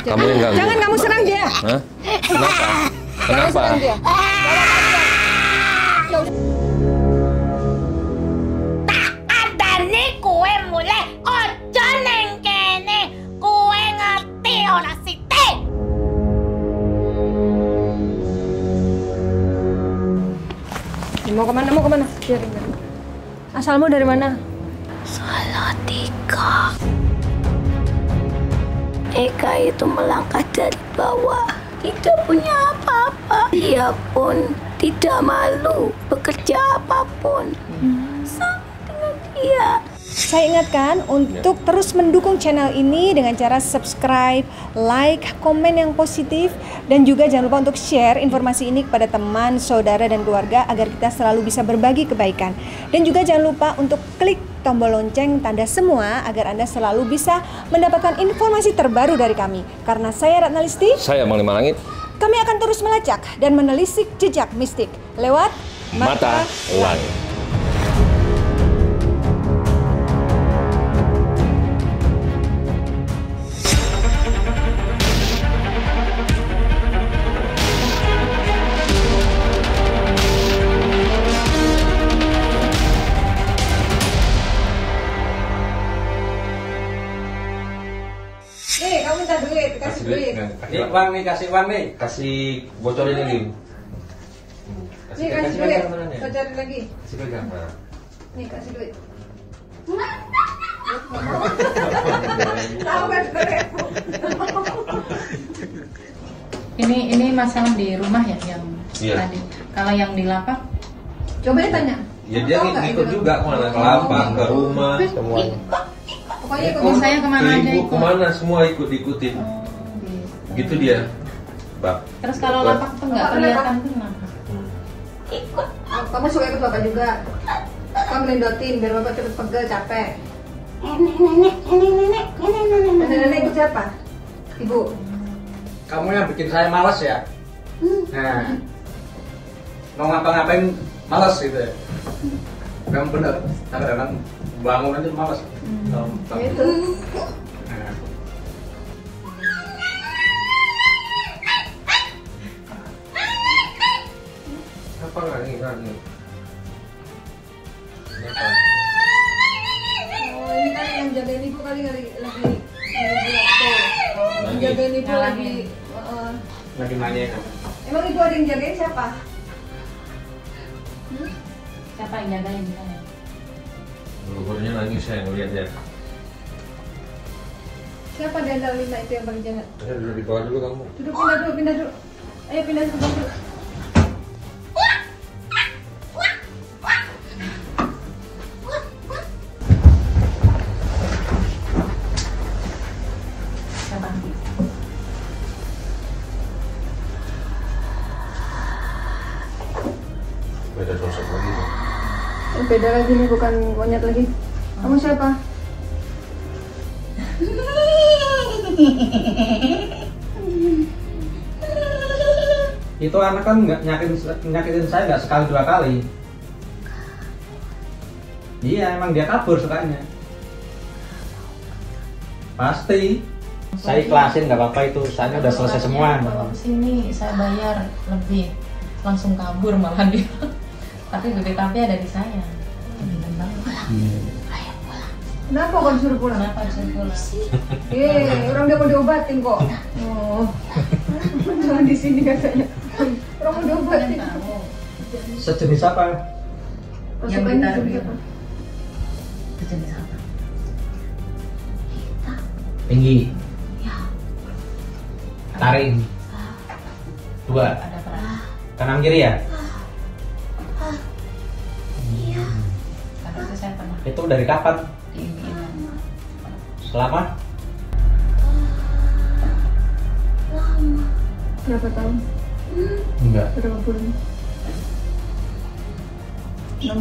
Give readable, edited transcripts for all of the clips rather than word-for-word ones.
Kamu yang ganggu. Jangan kamu serang dia. Hah? Kenapa? Jangan serang dia. Tak ada nih kue mulai ojo neng kene. Kue ngerti ora sithik. Mau kemana? Mau kemana? Biarin. Asalmu dari mana? Salatiga. Eka itu melangkah dari bawah, tidak punya apa-apa. Dia pun tidak malu bekerja apapun. Sama dengan dia. Saya ingatkan untuk terus mendukung channel ini dengan cara subscribe, like, komen yang positif, dan juga jangan lupa untuk share informasi ini kepada teman, saudara, dan keluarga agar kita selalu bisa berbagi kebaikan. Dan juga jangan lupa untuk klik tombol lonceng tanda semua agar Anda selalu bisa mendapatkan informasi terbaru dari kami. Karena saya Ratna Listi, Saya Mang Lima Langit. kami akan terus melacak dan menelisik jejak mistik lewat Mata Langit. Nih, kamu minta duit, kasih duit. Nih uang nih, kasih uang nih, kasih bocorin ini. Nih, kasih duit. Saya cari lagi. Kasih pegang. Nah. Nih, kasih duit. Tahu kan duit? Ini masalah di rumah ya yang Iya. tadi. Kalau yang di lapak, Coba ya tanya. Ya dia Tahu nggak ngikut itu? juga kemana, ke lapang, ke rumah, semuanya. Pokoknya ikut. Oh, saya kemana Ke aja ibu, ikut. kemana semua ikut-ikutin. Gitu dia. Bab. Terus kalau lapak tuh nggak Bapak kelihatan tuh kenapa? Kamu suka ikut bapak juga. Kamu ngelindotin biar bapak cepet pegel, capek. Nenek ikut siapa? Ibu. Kamu yang bikin saya malas ya? Nah, mau ngapa-ngapain malas gitu ya? Memang bener, kadang-kadang bangun aja malas. Ya itu. Nah. Apa nggak nih? Apa? Oh, ini kan yang jagain ibu kali lagi tuh. Yang jagain ibu lagi. Lagi nanya kan? Emang ibu ada yang jagain siapa? Siapa yang jagain? Gugurnya nangis saya ngeliat ya. Siapa di antara 5 itu yang paling jahat? Saya duduk di bawah dulu kamu. Duduk, pindah dulu. Ayo pindah ke bawah dulu. Siapa? Beda sosok lagi. Beda lagi nih, bukan monyet lagi. Kamu siapa? Itu anak kan nggak nyakitin saya nggak sekali dua kali. Iya, emang dia kabur sukanya. Pasti. Saya ikhlasin nggak apa-apa itu, saya udah selesai semua. Kalau sini saya bayar lebih, langsung kabur malah dia. Tapi BPKB ada di saya. Bener banget. Kenapa kau disuruh pulang? Kenapa saya pulang? Orang dia mau diobatin kok. Oh. Jangan di sini katanya. Orang mau diobatin. Kan tahu. Sejenis apa? Yang Pasukannya ditaruh juga dia. apa? Itu jenis apa? Tinggi. Taring. 2. Ada peran. Kanan kiri ya? Karena itu saya pernah Itu dari kapan? di ini. Selama? Berapa tahun? Enggak. Berapa bulan? 7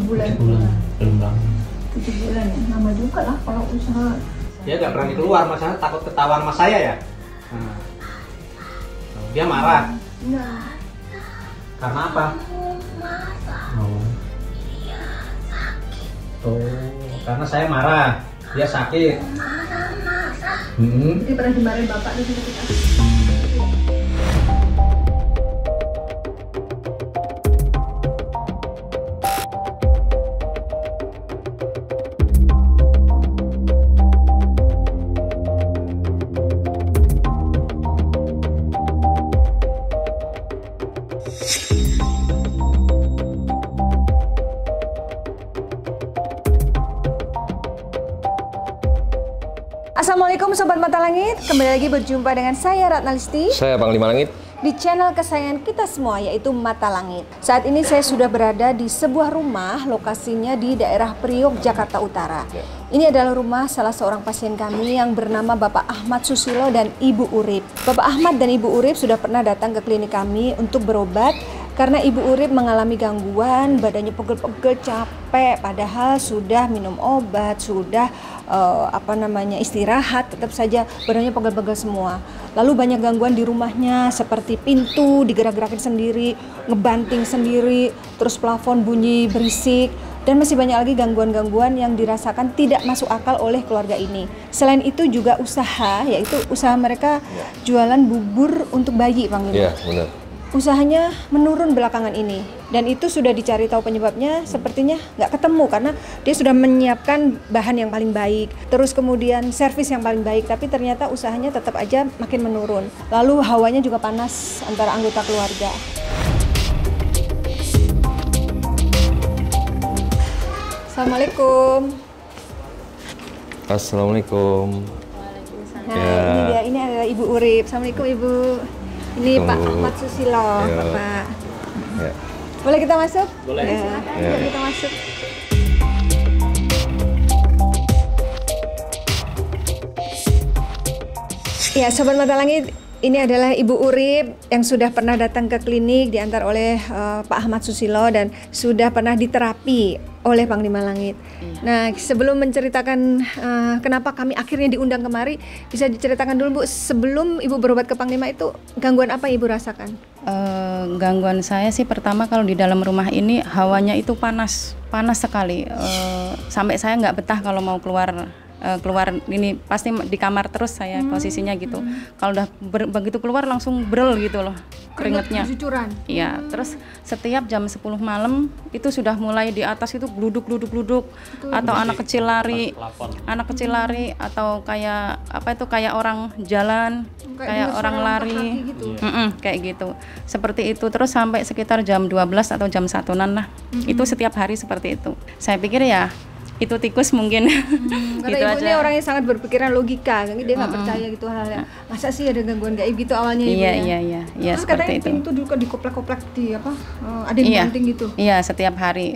bulan. 7 bulan. Belum lama. 7 bulan ya. Lama juga lah kalau usaha. Dia nggak berani keluar, masalah takut ketahuan sama saya ya. Nah. Dia marah. Enggak. Karena apa? Oh. Tuh, karena saya marah. Dia sakit. Jadi pernah dimarahin bapak di sini kita. Assalamualaikum Sobat Mata Langit, kembali lagi berjumpa dengan saya Ratna Listi. Saya Panglima Langit. Di channel kesayangan kita semua yaitu Mata Langit. Saat ini saya sudah berada di sebuah rumah, lokasinya di daerah Priok, Jakarta Utara. Ini adalah rumah salah seorang pasien kami yang bernama Bapak Ahmad Susilo dan Ibu Urip. Bapak Ahmad dan Ibu Urip sudah pernah datang ke klinik kami untuk berobat karena Ibu Urip mengalami gangguan, badannya pegel-pegel, capek, padahal sudah minum obat, sudah istirahat, tetap saja badannya pegel-pegel semua. Lalu banyak gangguan di rumahnya seperti pintu digerak-gerakin sendiri, ngebanting sendiri, terus plafon bunyi berisik, dan masih banyak lagi gangguan-gangguan yang dirasakan tidak masuk akal oleh keluarga ini. Selain itu juga usaha, yaitu usaha mereka jualan bubur untuk bayi, Bang. Iya, benar. Usahanya menurun belakangan ini, dan itu sudah dicari tahu penyebabnya, sepertinya nggak ketemu karena dia sudah menyiapkan bahan yang paling baik, terus kemudian servis yang paling baik, tapi ternyata usahanya tetap aja makin menurun. Lalu hawanya juga panas antara anggota keluarga. Assalamualaikum. Assalamualaikum. Nah, ini adalah Ibu Urip. Assalamualaikum Ibu. Ini Pak Ahmad Susilo, Bapak. Ya. Boleh kita masuk? Boleh. Ya, silakan. Ya. Kita masuk. Ya, Sobat Mata Langit, ini adalah Ibu Urip yang sudah pernah datang ke klinik diantar oleh Pak Ahmad Susilo dan sudah pernah diterapi oleh Panglima Langit. Nah, sebelum menceritakan kenapa kami akhirnya diundang kemari, bisa diceritakan dulu Bu, sebelum Ibu berobat ke Panglima itu gangguan apa Ibu rasakan? Gangguan saya sih pertama kalau di dalam rumah ini hawanya itu panas sekali. Sampai saya nggak betah kalau mau keluar ini pasti di kamar terus saya posisinya gitu. Kalau udah begitu keluar langsung brel gitu loh keringetnya. Iya, terus setiap jam 10 malam itu sudah mulai di atas itu gluduk atau anak kecil lari atau kayak apa itu kayak orang jalan, kayak orang lari gitu. Kayak gitu. Seperti itu terus sampai sekitar jam 12 atau jam 1-an lah. Itu setiap hari seperti itu. Saya pikir ya itu tikus mungkin. Karena gitu Ibu ini aja. orang yang sangat berpikiran logika, dia nggak percaya gitu hal-hal. Masa sih ada gangguan gaib gitu awalnya Ibu ya? Iya Terus seperti katanya itu. pintu dulu dikoplek-koplek di apa? Ada yang banting gitu. Iya, setiap hari.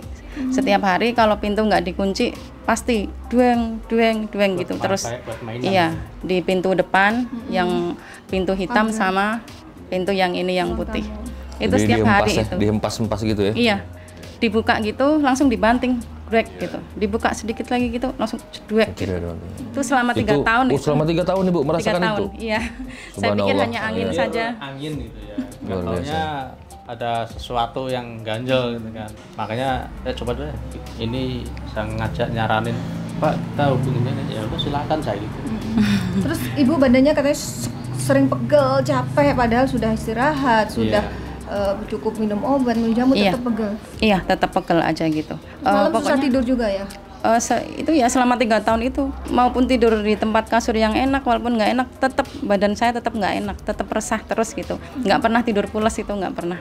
Setiap hari kalau pintu nggak dikunci pasti dueng gitu terus. Iya, di pintu depan yang pintu hitam sama pintu yang ini yang putih. Itu Jadi setiap hari itu. dihempas-hempas gitu ya? Iya. Dibuka gitu langsung dibanting. Gitu, dibuka sedikit lagi gitu langsung jedwek gitu. Itu selama 3 tahun itu. Selama 3 tahun Ibu merasakan 3 tahun, itu? iya. Saya pikir hanya angin saja. Angin gitu ya. Luar biasa. Katanya ada sesuatu yang ganjel gitu kan. Makanya saya coba deh. Ini saya ngajak nyaranin, Pak kita hubungin aja. Ya udah silakan saya gitu. Terus Ibu badannya katanya sering pegel, capek, padahal sudah istirahat, sudah cukup minum obat, minum jamu, tetap pegel. Iya, tetap pegel aja gitu. Malam susah tidur juga ya? Itu ya selama 3 tahun itu, maupun tidur di tempat kasur yang enak, walaupun nggak enak, tetap badan saya tetap nggak enak, tetap resah terus gitu. Nggak pernah tidur pulas itu, nggak pernah.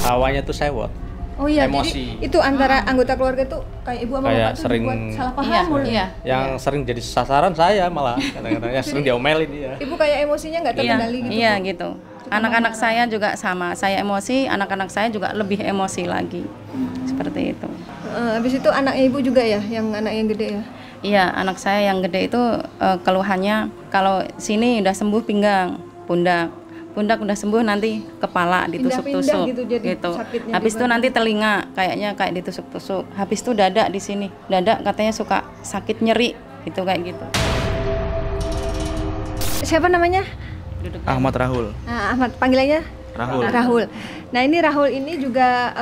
Hawanya tuh sewot. Oh iya, emosi. Jadi itu antara anggota keluarga tuh kayak Ibu sama Kayak Bapak tuh sering- dibuat salah paham mulu. Iya. Yang sering jadi sasaran saya malah kadang-kadang yang sering diomelin dia. Ibu kayak emosinya nggak terkendali gitu. Iya Bu. gitu. Anak-anak saya juga sama, saya emosi, anak-anak saya juga lebih emosi lagi. Seperti itu. Habis itu anaknya Ibu juga ya, yang anak yang gede ya? Iya, anak saya yang gede itu keluhannya kalau sini udah sembuh pinggang, pundak udah sembuh nanti kepala ditusuk-tusuk gitu jadi sakitnya Habis di itu badan. nanti telinga kayaknya kayak ditusuk-tusuk. Habis itu dada di sini. Dada katanya suka sakit nyeri gitu kayak gitu. Siapa namanya? Ahmad Rahul. Nah, Ahmad, panggilannya? Rahul. Rahul. Nah, ini Rahul ini juga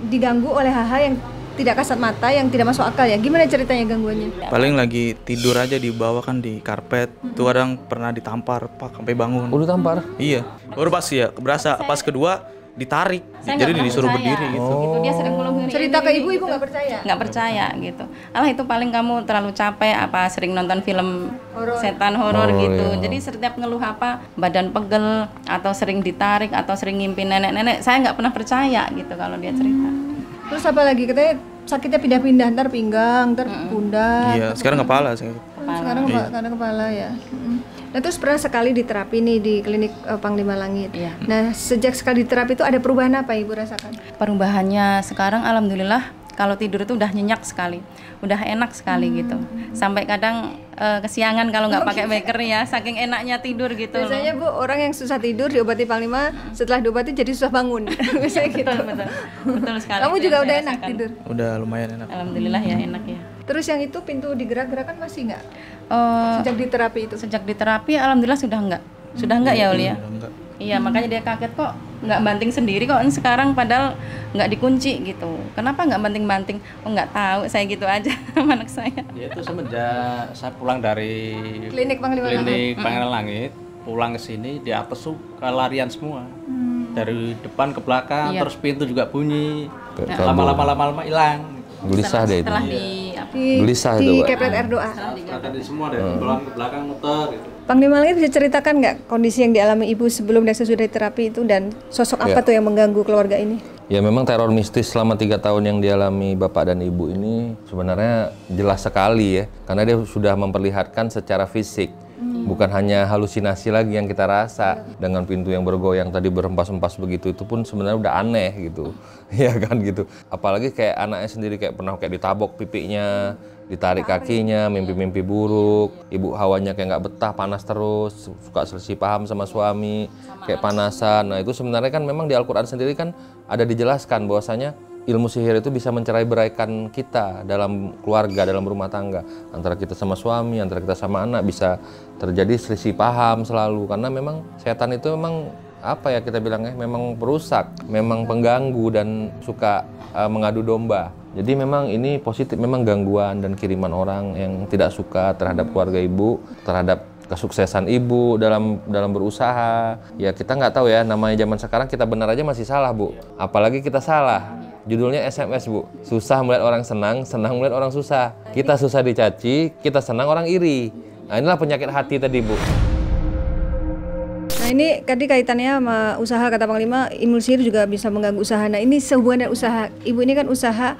diganggu oleh hal-hal yang tidak kasat mata, yang tidak masuk akal ya. Gimana ceritanya gangguannya? Paling lagi tidur aja di bawah kan di karpet. Tuh kadang pernah ditampar Pak sampai bangun. Udah tampar? Iya. Baru pas ya berasa pas kedua ditarik. Saya Jadi nggak disuruh percaya. berdiri gitu. Gitu, dia sering ngulung Cerita ke ibu nggak percaya? nggak percaya gitu. Alah itu paling kamu terlalu capek apa sering nonton film setan horor gitu. Jadi setiap ngeluh apa badan pegel atau sering ditarik atau sering ngimpi nenek-nenek, saya nggak pernah percaya gitu kalau dia cerita. Terus apa lagi? Katanya sakitnya pindah-pindah, ntar pinggang, ntar pundak. Iya, sekarang kepala saya. Sekarang karena kepala ya. Nah terus pernah sekali diterapi nih di klinik Panglima Langit. Iya. Nah sejak sekali diterapi itu ada perubahan apa Ibu rasakan? Perubahannya sekarang alhamdulillah kalau tidur itu udah nyenyak sekali, udah enak sekali gitu. Sampai kadang kesiangan kalau nggak pakai beker ya, saking enaknya tidur gitu. Biasanya Bu, orang yang susah tidur diobati Panglima, setelah diobati jadi susah bangun. Biasanya gitu. Betul sekali. Kamu itu juga yang udah saya enak rasakan. tidur. Udah lumayan enak. Alhamdulillah ya enak ya. Terus yang itu pintu digerak-gerakan masih nggak? Eh, Sejak diterapi itu? sejak diterapi alhamdulillah sudah enggak ya Uli ya. Udah enggak. Iya makanya dia kaget kok nggak banting sendiri kok sekarang padahal nggak dikunci gitu. Kenapa nggak banting-banting? Oh nggak tahu saya gitu aja sama anak saya. Ya itu semenjak saya pulang dari Klinik Panglima Langit. klinik Pangeran Langit, pulang ke sini di atas tuh kelarian semua. Dari depan ke belakang, Iya. terus pintu juga bunyi. Kayak Lama-lama hilang. Gelisah deh itu. Setelah di Gelisah di itu, Pak. Kepret R doa. Tadi semua dari belakang ke belakang muter gitu. Panglima Langit bisa ceritakan nggak kondisi yang dialami Ibu sebelum dan sesudah terapi itu dan sosok apa Ya. tuh yang mengganggu keluarga ini? Ya memang teror mistis selama 3 tahun yang dialami Bapak dan Ibu ini sebenarnya jelas sekali ya. Karena dia sudah memperlihatkan secara fisik. Bukan hanya halusinasi lagi yang kita rasa. Dengan pintu yang bergoyang tadi berempas-empas begitu, itu pun sebenarnya udah aneh gitu. Ya kan gitu. Apalagi kayak anaknya sendiri kayak pernah kayak ditabok pipinya, ditarik kakinya, mimpi-mimpi buruk. Ibu hawanya kayak nggak betah, panas terus, suka selisih paham sama suami, kayak panasan. Nah itu sebenarnya kan memang di Al-Quran sendiri kan ada dijelaskan bahwasanya ilmu sihir itu bisa mencerai-beraikan kita dalam keluarga, dalam rumah tangga. Antara kita sama suami, antara kita sama anak bisa terjadi selisih paham selalu. Karena memang setan itu memang apa ya kita bilangnya, memang perusak, memang pengganggu dan suka mengadu domba. Jadi memang ini positif, memang gangguan dan kiriman orang yang tidak suka terhadap keluarga ibu, terhadap kesuksesan ibu dalam berusaha. Ya kita nggak tahu ya, namanya zaman sekarang kita benar aja masih salah Bu. Apalagi kita salah. Judulnya SMS Bu, susah melihat orang senang, senang melihat orang susah. Kita susah dicaci, kita senang orang iri. Nah inilah penyakit hati tadi Bu. Nah ini tadi kaitannya sama usaha kata Panglima, ilmu sihir juga bisa mengganggu usaha. Nah ini sehubungan dengan usaha, Ibu ini kan usaha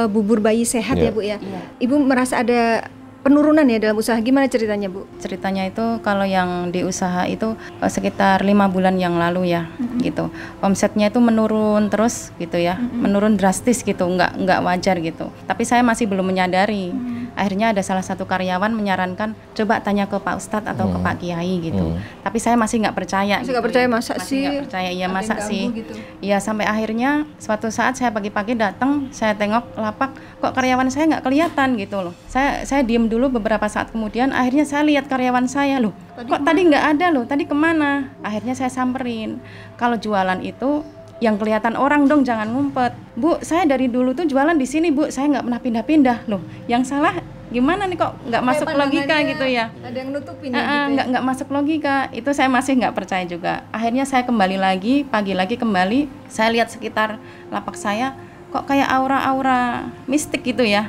bubur bayi sehat ya Bu ya. Ibu merasa ada penurunan ya dalam usaha, gimana ceritanya Bu? Ceritanya itu kalau yang di usaha itu sekitar 5 bulan yang lalu ya gitu. Omsetnya itu menurun terus gitu ya, menurun drastis gitu, nggak wajar gitu. Tapi saya masih belum menyadari. Akhirnya ada salah satu karyawan menyarankan coba tanya ke Pak Ustadz atau ke Pak Kiai gitu. Tapi saya masih nggak percaya. Masih nggak percaya, masa Masih sih? nggak percaya, iya Ada masa yang sih? ganggu gitu. Iya sampai akhirnya suatu saat saya pagi-pagi datang, saya tengok lapak, kok karyawan saya nggak kelihatan gitu loh. Saya diem dulu beberapa saat kemudian, akhirnya saya lihat karyawan saya loh. Kok tadi nggak ada loh? Tadi kemana? Akhirnya saya samperin. Kalau jualan itu yang kelihatan orang dong, jangan ngumpet. Bu, saya dari dulu tuh jualan di sini Bu, saya nggak pernah pindah-pindah loh. Yang salah gimana nih kok nggak masuk logika gitu ya? Ada yang nutupin ya gitu. Nggak masuk logika. Itu saya masih nggak percaya juga. Akhirnya saya kembali lagi, pagi lagi kembali, saya lihat sekitar lapak saya kok kayak aura-aura mistik gitu ya.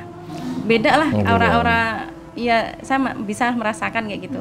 Beda lah aura-aura. Iya, saya bisa merasakan kayak gitu.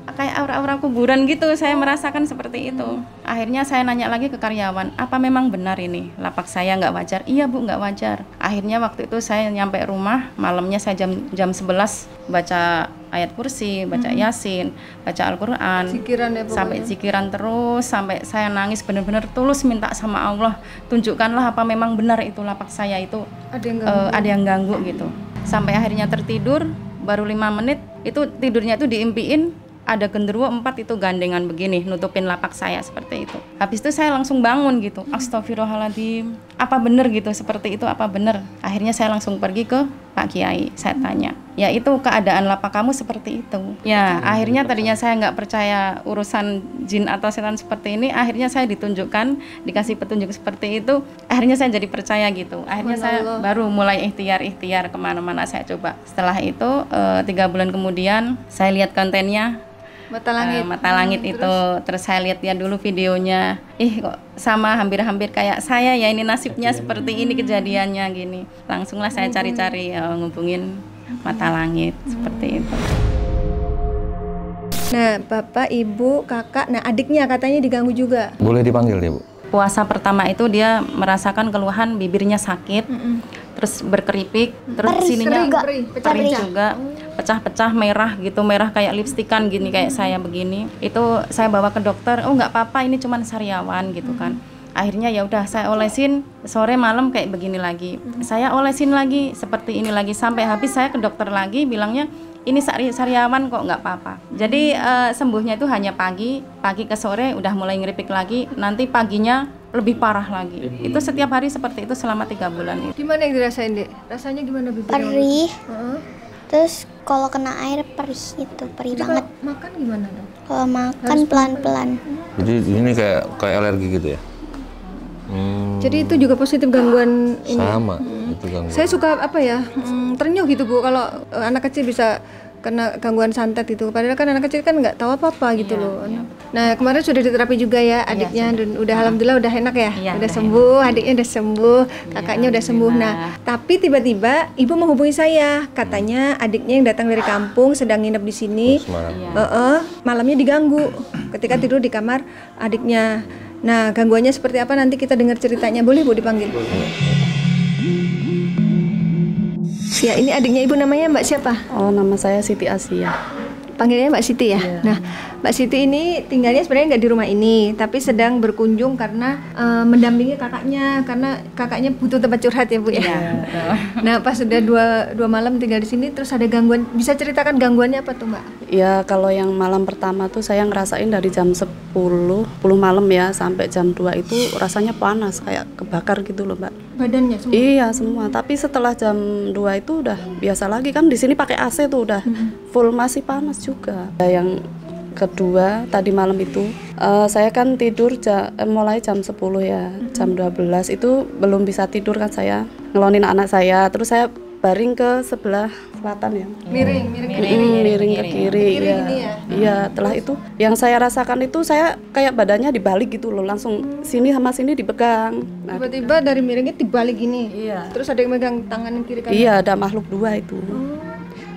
Kayak aura-aura kuburan gitu, saya merasakan seperti itu. Akhirnya saya nanya lagi ke karyawan, apa memang benar ini lapak saya nggak wajar? Iya Bu, nggak wajar. Akhirnya waktu itu saya nyampe rumah, malamnya saya jam 11 baca ayat kursi, baca yasin, baca Al-Quran, Zikiran ya pokoknya. sampai zikiran terus, sampai saya nangis benar-benar tulus minta sama Allah, tunjukkanlah apa memang benar itu lapak saya itu ada yang ganggu gitu. Sampai akhirnya tertidur, baru 5 menit itu tidurnya itu diimpiin ada genderuwo 4 itu gandengan begini nutupin lapak saya seperti itu. Habis itu saya langsung bangun gitu, astagfirullahaladzim, apa bener gitu seperti itu, apa bener. Akhirnya saya langsung pergi ke Pak Kiai, saya tanya. Ya itu keadaan lapak kamu seperti itu. Ya akhirnya tadinya saya nggak percaya urusan jin atau setan seperti ini. Akhirnya saya ditunjukkan, dikasih petunjuk seperti itu. Akhirnya saya jadi percaya gitu. Akhirnya saya baru mulai ikhtiar kemana-mana saya coba. Setelah itu 3 bulan kemudian saya lihat kontennya. Mata langit. Mata langit itu. Terus saya lihat ya dulu videonya. Kok sama hampir-hampir kayak saya ya, ini nasibnya seperti ini kejadiannya gini. Langsunglah saya cari-cari ngubungin mata langit seperti itu. Nah, bapak, ibu, kakak, nah adiknya katanya diganggu juga. Boleh dipanggil ya, Bu? Puasa pertama itu dia merasakan keluhan bibirnya sakit, terus berkeripik, terus sininya perih juga, pecah-pecah merah gitu, merah kayak lipstikan gini kayak saya begini. Itu saya bawa ke dokter, oh nggak apa-apa ini cuman sariawan gitu kan. Akhirnya ya udah saya olesin sore malam kayak begini lagi. Saya olesin lagi seperti ini lagi sampai habis. Saya ke dokter lagi bilangnya ini sariawan kok nggak apa-apa. Jadi sembuhnya itu hanya pagi ke sore udah mulai ngeripik lagi. Nanti paginya lebih parah lagi. Itu setiap hari seperti itu selama 3 bulan itu. Gimana yang dirasain, Dek? Rasanya gimana bibirnya? Perih. Terus kalau kena air perih itu, perih Jadi banget. kalau makan gimana dong? Kalau makan pelan-pelan. Jadi ini kayak alergi gitu ya? Jadi itu juga positif gangguan ini. Sama, itu gangguan. Saya suka apa ya, ternyuh gitu Bu kalau anak kecil bisa kena gangguan santet itu. Padahal kan anak kecil kan nggak tahu apa-apa gitu loh. Nah kemarin sudah diterapi juga ya adiknya, dan udah alhamdulillah udah enak ya, udah sembuh, adiknya udah sembuh, kakaknya udah sembuh. Nah tapi tiba-tiba ibu menghubungi saya, katanya adiknya yang datang dari kampung sedang nginep di sini, malamnya diganggu ketika tidur di kamar adiknya. Nah, gangguannya seperti apa nanti kita dengar ceritanya. Boleh Bu dipanggil? Ya, ini adiknya ibu, namanya Mbak siapa? Oh, nama saya Siti Asia. Panggilnya Mbak Siti ya? Nah, Mbak Siti ini tinggalnya sebenarnya nggak di rumah ini, tapi sedang berkunjung karena mendampingi kakaknya, karena kakaknya butuh tempat curhat ya Bu ya? Nah, pas sudah dua malam tinggal di sini, terus ada gangguan. Bisa ceritakan gangguannya apa tuh Mbak? Ya, kalau yang malam pertama tuh saya ngerasain dari jam 10 malam ya, sampai jam 2 itu rasanya panas, kayak kebakar gitu loh Mbak. Badannya semua? Iya, semua. Tapi setelah jam 2 itu udah biasa lagi, kan di sini pakai AC tuh udah full, masih panas juga. Yang kedua tadi malam itu saya kan tidur mulai jam 10 ya, jam 12 itu belum bisa tidur kan, saya ngelonin anak saya, terus saya baring ke sebelah selatan ya, miring ke kiri ya. Iya, setelah itu yang saya rasakan itu saya kayak badannya dibalik gitu loh, langsung sini sama sini dipegang. Nah, tiba-tiba dari miringnya dibalik gini. Iya. Terus ada yang megang tangan yang kiri kanan. Iya, ada makhluk 2 itu.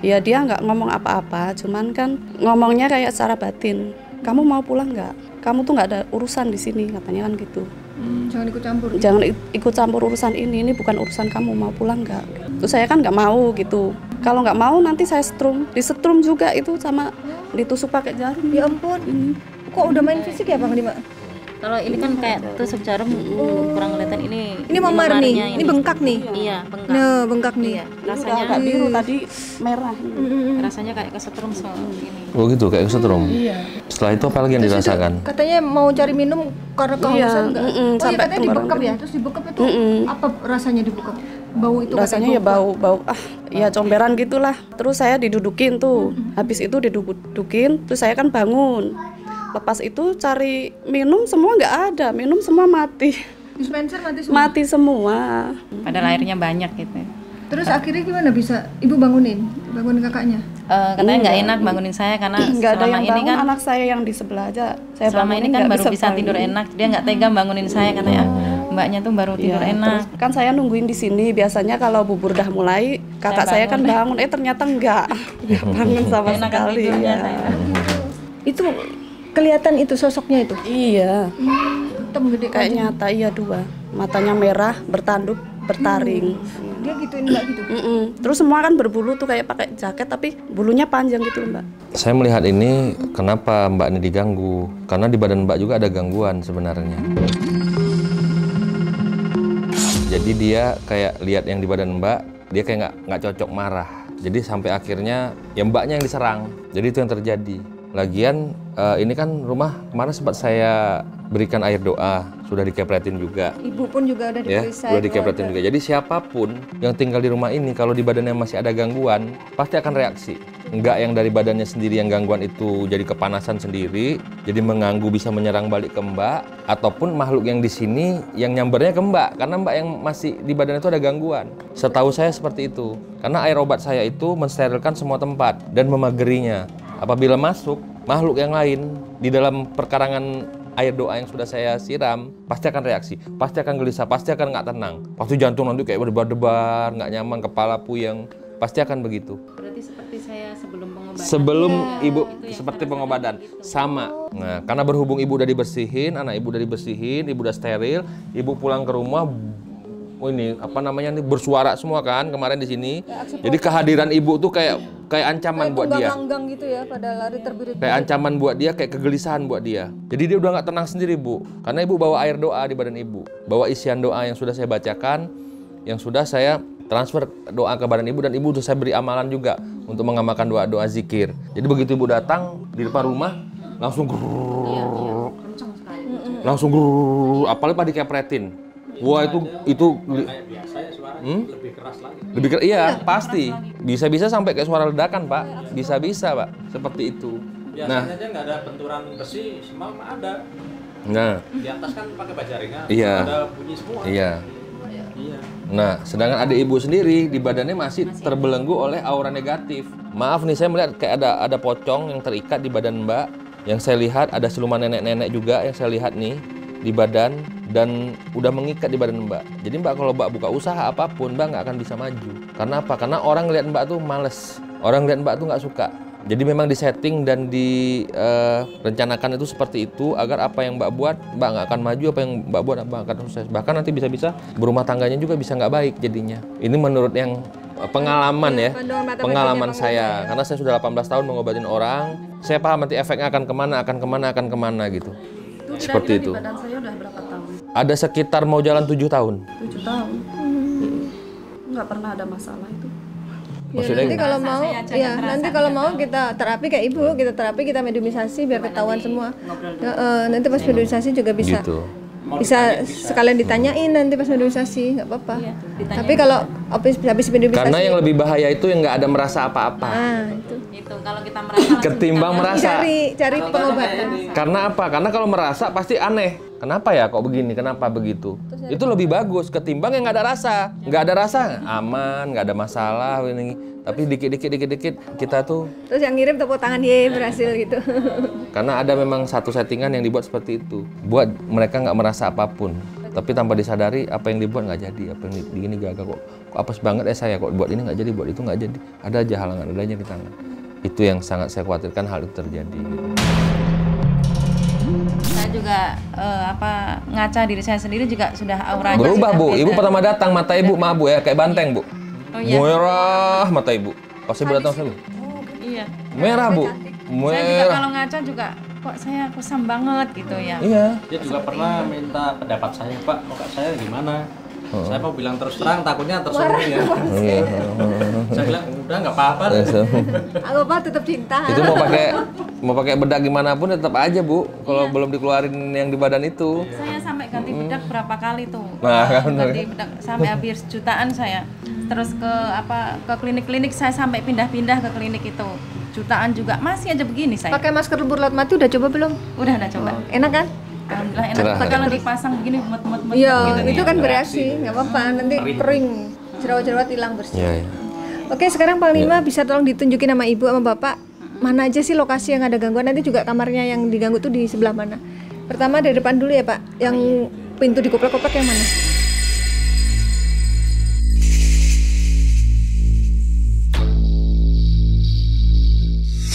Ya dia nggak ngomong apa-apa, cuman kan ngomongnya kayak secara batin. Kamu mau pulang nggak? Kamu tuh nggak ada urusan di sini, katanya kan gitu. Jangan ikut campur. Jangan ikut campur urusan ini bukan urusan kamu, mau pulang nggak? Terus saya kan nggak mau gitu. Kalau nggak mau nanti saya disetrum juga itu sama ditusuk pakai jarum. Ya ampun. Kok udah main fisik ya Bang Dima? Kalau ini kan kayak tusuk jarum, kurang kelihatan ini. Ini memar nih, ini bengkak nih. Iya, bengkak. Nah, bengkak nih. Iya, rasanya agak biru tadi merah. Rasanya kayak kesetrum ini. Oh gitu, kayak kesetrum. Iya. Setelah itu apa lagi yang dirasakan? Katanya mau cari minum karena kehausan enggak? Oh iya, katanya dibekap ya. Terus dibekap itu apa rasanya dibekap? Bau itu rasanya ya bau ya comberan gitulah. Terus saya didudukin tuh. Habis itu didudukin, terus saya kan bangun. Lepas itu cari minum, semua nggak ada, minum semua mati. Dispenser mati semua? Mati semua. Padahal airnya banyak gitu. Terus akhirnya gimana bisa ibu bangunin kakaknya? Katanya nggak enak bangunin saya karena nggak ada yang ini bangun, kan anak saya yang di sebelah aja. Saya selama ini kan baru bisa tidur enak, dia nggak tega bangunin saya, katanya mbaknya tuh baru tidur enak. Terus kan saya nungguin di sini, biasanya kalau bubur udah mulai, kakak saya kan bangun, ternyata enggak, bangun sama sekali. Ya. Itu kelihatan itu sosoknya itu? Iya. Hitam gede kayak nyata, iya 2. Matanya merah, bertanduk, bertaring. Dia gituin Mbak gitu? Terus semua kan berbulu tuh kayak pakai jaket tapi bulunya panjang gitu Mbak. Saya melihat ini, kenapa Mbak ini diganggu? Karena di badan Mbak juga ada gangguan sebenarnya. Jadi dia kayak lihat yang di badan Mbak, dia kayak nggak cocok, marah. Jadi sampai akhirnya ya Mbaknya yang diserang. Jadi itu yang terjadi. Lagian ini kan rumah kemarin sempat saya berikan air doa, sudah dikepretin juga. Ibu pun juga udah Ya, diperiksa. sudah dikepretin juga. Jadi siapapun yang tinggal di rumah ini, kalau di badannya masih ada gangguan, pasti akan reaksi. Enggak yang dari badannya sendiri yang gangguan itu jadi kepanasan sendiri, jadi mengganggu bisa menyerang balik ke Mbak, ataupun makhluk yang di sini yang nyambernya ke Mbak, karena Mbak yang masih di badan itu ada gangguan. Setahu saya seperti itu. Karena air obat saya itu mensterilkan semua tempat dan memagerinya. Apabila masuk makhluk yang lain di dalam perkarangan air doa yang sudah saya siram, pasti akan reaksi, pasti akan gelisah, pasti akan nggak tenang. Pasti jantung nanti kayak berdebar-debar, nggak nyaman, kepala puyeng, pasti akan begitu. Berarti seperti saya sebelum pengobatan. Sebelum ibu seperti pengobatan, sama. Nah, karena berhubung ibu udah dibersihin, anak ibu udah dibersihin, ibu udah steril, ibu pulang ke rumah, ini apa namanya nih, bersuara semua kan kemarin di sini. Jadi kehadiran ibu tuh kayak ancaman buat dia. Langgang gitu ya, pada lari terbirit. Kayak ancaman buat dia, kayak kegelisahan buat dia. Jadi dia udah nggak tenang sendiri, Bu. Karena ibu bawa air doa di badan ibu. Bawa isian doa yang sudah saya bacakan, yang sudah saya transfer doa ke badan ibu, dan ibu sudah saya beri amalan juga untuk mengamalkan doa-doa zikir. Jadi begitu ibu datang di depan rumah, langsung langsung apalagi pada dikepretin. Wah, itu kayak biasa ya suaranya lebih keras lagi. Iya, pasti. Bisa-bisa sampai kayak suara ledakan, Pak. Bisa-bisa, Pak. Seperti itu. Biasanya aja nggak ada benturan besi, semalam ada. Nah, Di atas kan pakai bajaringan, iya. ada bunyi semua. Iya. Nah, sedangkan adik ibu sendiri di badannya masih terbelenggu oleh aura negatif. Maaf nih, saya melihat kayak ada pocong yang terikat di badan Mbak. Yang saya lihat ada siluman nenek-nenek juga yang saya lihat nih di badan, dan udah mengikat di badan Mbak. Jadi Mbak kalau Mbak buka usaha apapun, Mbak nggak akan bisa maju. Karena apa? Karena orang lihat Mbak tuh males. Orang lihat Mbak tuh nggak suka. Jadi memang disetting dan direncanakan itu seperti itu agar apa yang Mbak buat, Mbak nggak akan maju, apa yang Mbak buat, Mbak akan sukses. Bahkan nanti bisa-bisa berumah tangganya juga bisa nggak baik jadinya. Ini menurut yang pengalaman ya, pengalaman saya. Karena saya sudah 18 tahun mengobatin orang, saya paham nanti efeknya akan kemana gitu. Seperti itu. Di badan saya udah berapa tahun? Ada sekitar mau jalan 7 tahun. 7 tahun. Nggak pernah ada masalah itu. Ya, nanti kalau mau, nanti kalau mau kita terapi kayak ibu, kita terapi, kita mediumisasi biar ketahuan semua. Nanti pas mediumisasi juga bisa. Gitu. Bisa sekalian ditanyain nanti pas mediumisasi, nggak apa-apa. Tapi kalau habis mediumisasi. Karena yang lebih bahaya itu yang nggak ada merasa apa-apa. Itu kalau kita merasa ketimbang merasa. Cari pengobatan. Karena apa? Karena kalau merasa pasti aneh. Kenapa ya kok begini? Kenapa begitu? Itu lebih bagus ketimbang yang nggak ada rasa. Nggak ada rasa, aman, nggak ada masalah ini. Tapi dikit-dikit kita tuh. Terus yang ngirim tepuk tangan, ye berhasil gitu. Karena ada memang satu settingan yang dibuat seperti itu. Buat mereka nggak merasa apapun. Tapi tanpa disadari apa yang dibuat nggak jadi. Apa yang begini gagal kok apes banget saya kok buat ini nggak jadi, buat itu nggak jadi. Ada aja halangan, ada aja rintangan. Itu yang sangat saya khawatirkan hal itu terjadi. Saya juga ngaca diri saya sendiri juga sudah auranya. Berubah, Bu. Beda. Ibu pertama datang mata ibu maaf Bu ya, kayak banteng, Bu. Oh, iya. Merah mata ibu. Pas ibu datang sini. Iya. Merah, Bu. Saya juga kalau ngaca juga kok saya kusam banget gitu ya. Iya. Dia juga pernah minta pendapat saya, Pak, muka saya gimana? Saya mau bilang terus terang, takutnya tersinggung ya. Saya bilang udah nggak apa-apa. Apa tetap cinta. Itu mau pakai bedak gimana pun tetap aja Bu. Kalau belum dikeluarin yang di badan itu. Saya sampai ganti bedak berapa kali tuh. Nah, ganti bedak sampai habis jutaan saya. Terus ke klinik-klinik saya sampai pindah-pindah ke klinik itu. Jutaan juga masih aja begini saya. Pakai masker lumpur laut mati udah coba belum? Udah coba. Enak kan? Alhamdulillah enak. Kalau dipasang begini mumet-mumet iya, gitu. itu kan bereaksi, nggak apa-apa. Nanti kering, jerawat-jerawat hilang bersih. Iya. Oke, sekarang Panglima bisa tolong ditunjukin sama Ibu sama Bapak mana aja sih lokasi yang ada gangguan, nanti juga kamarnya yang diganggu tuh di sebelah mana. Pertama dari depan dulu ya Pak, yang pintu dikoplak-koplak yang mana?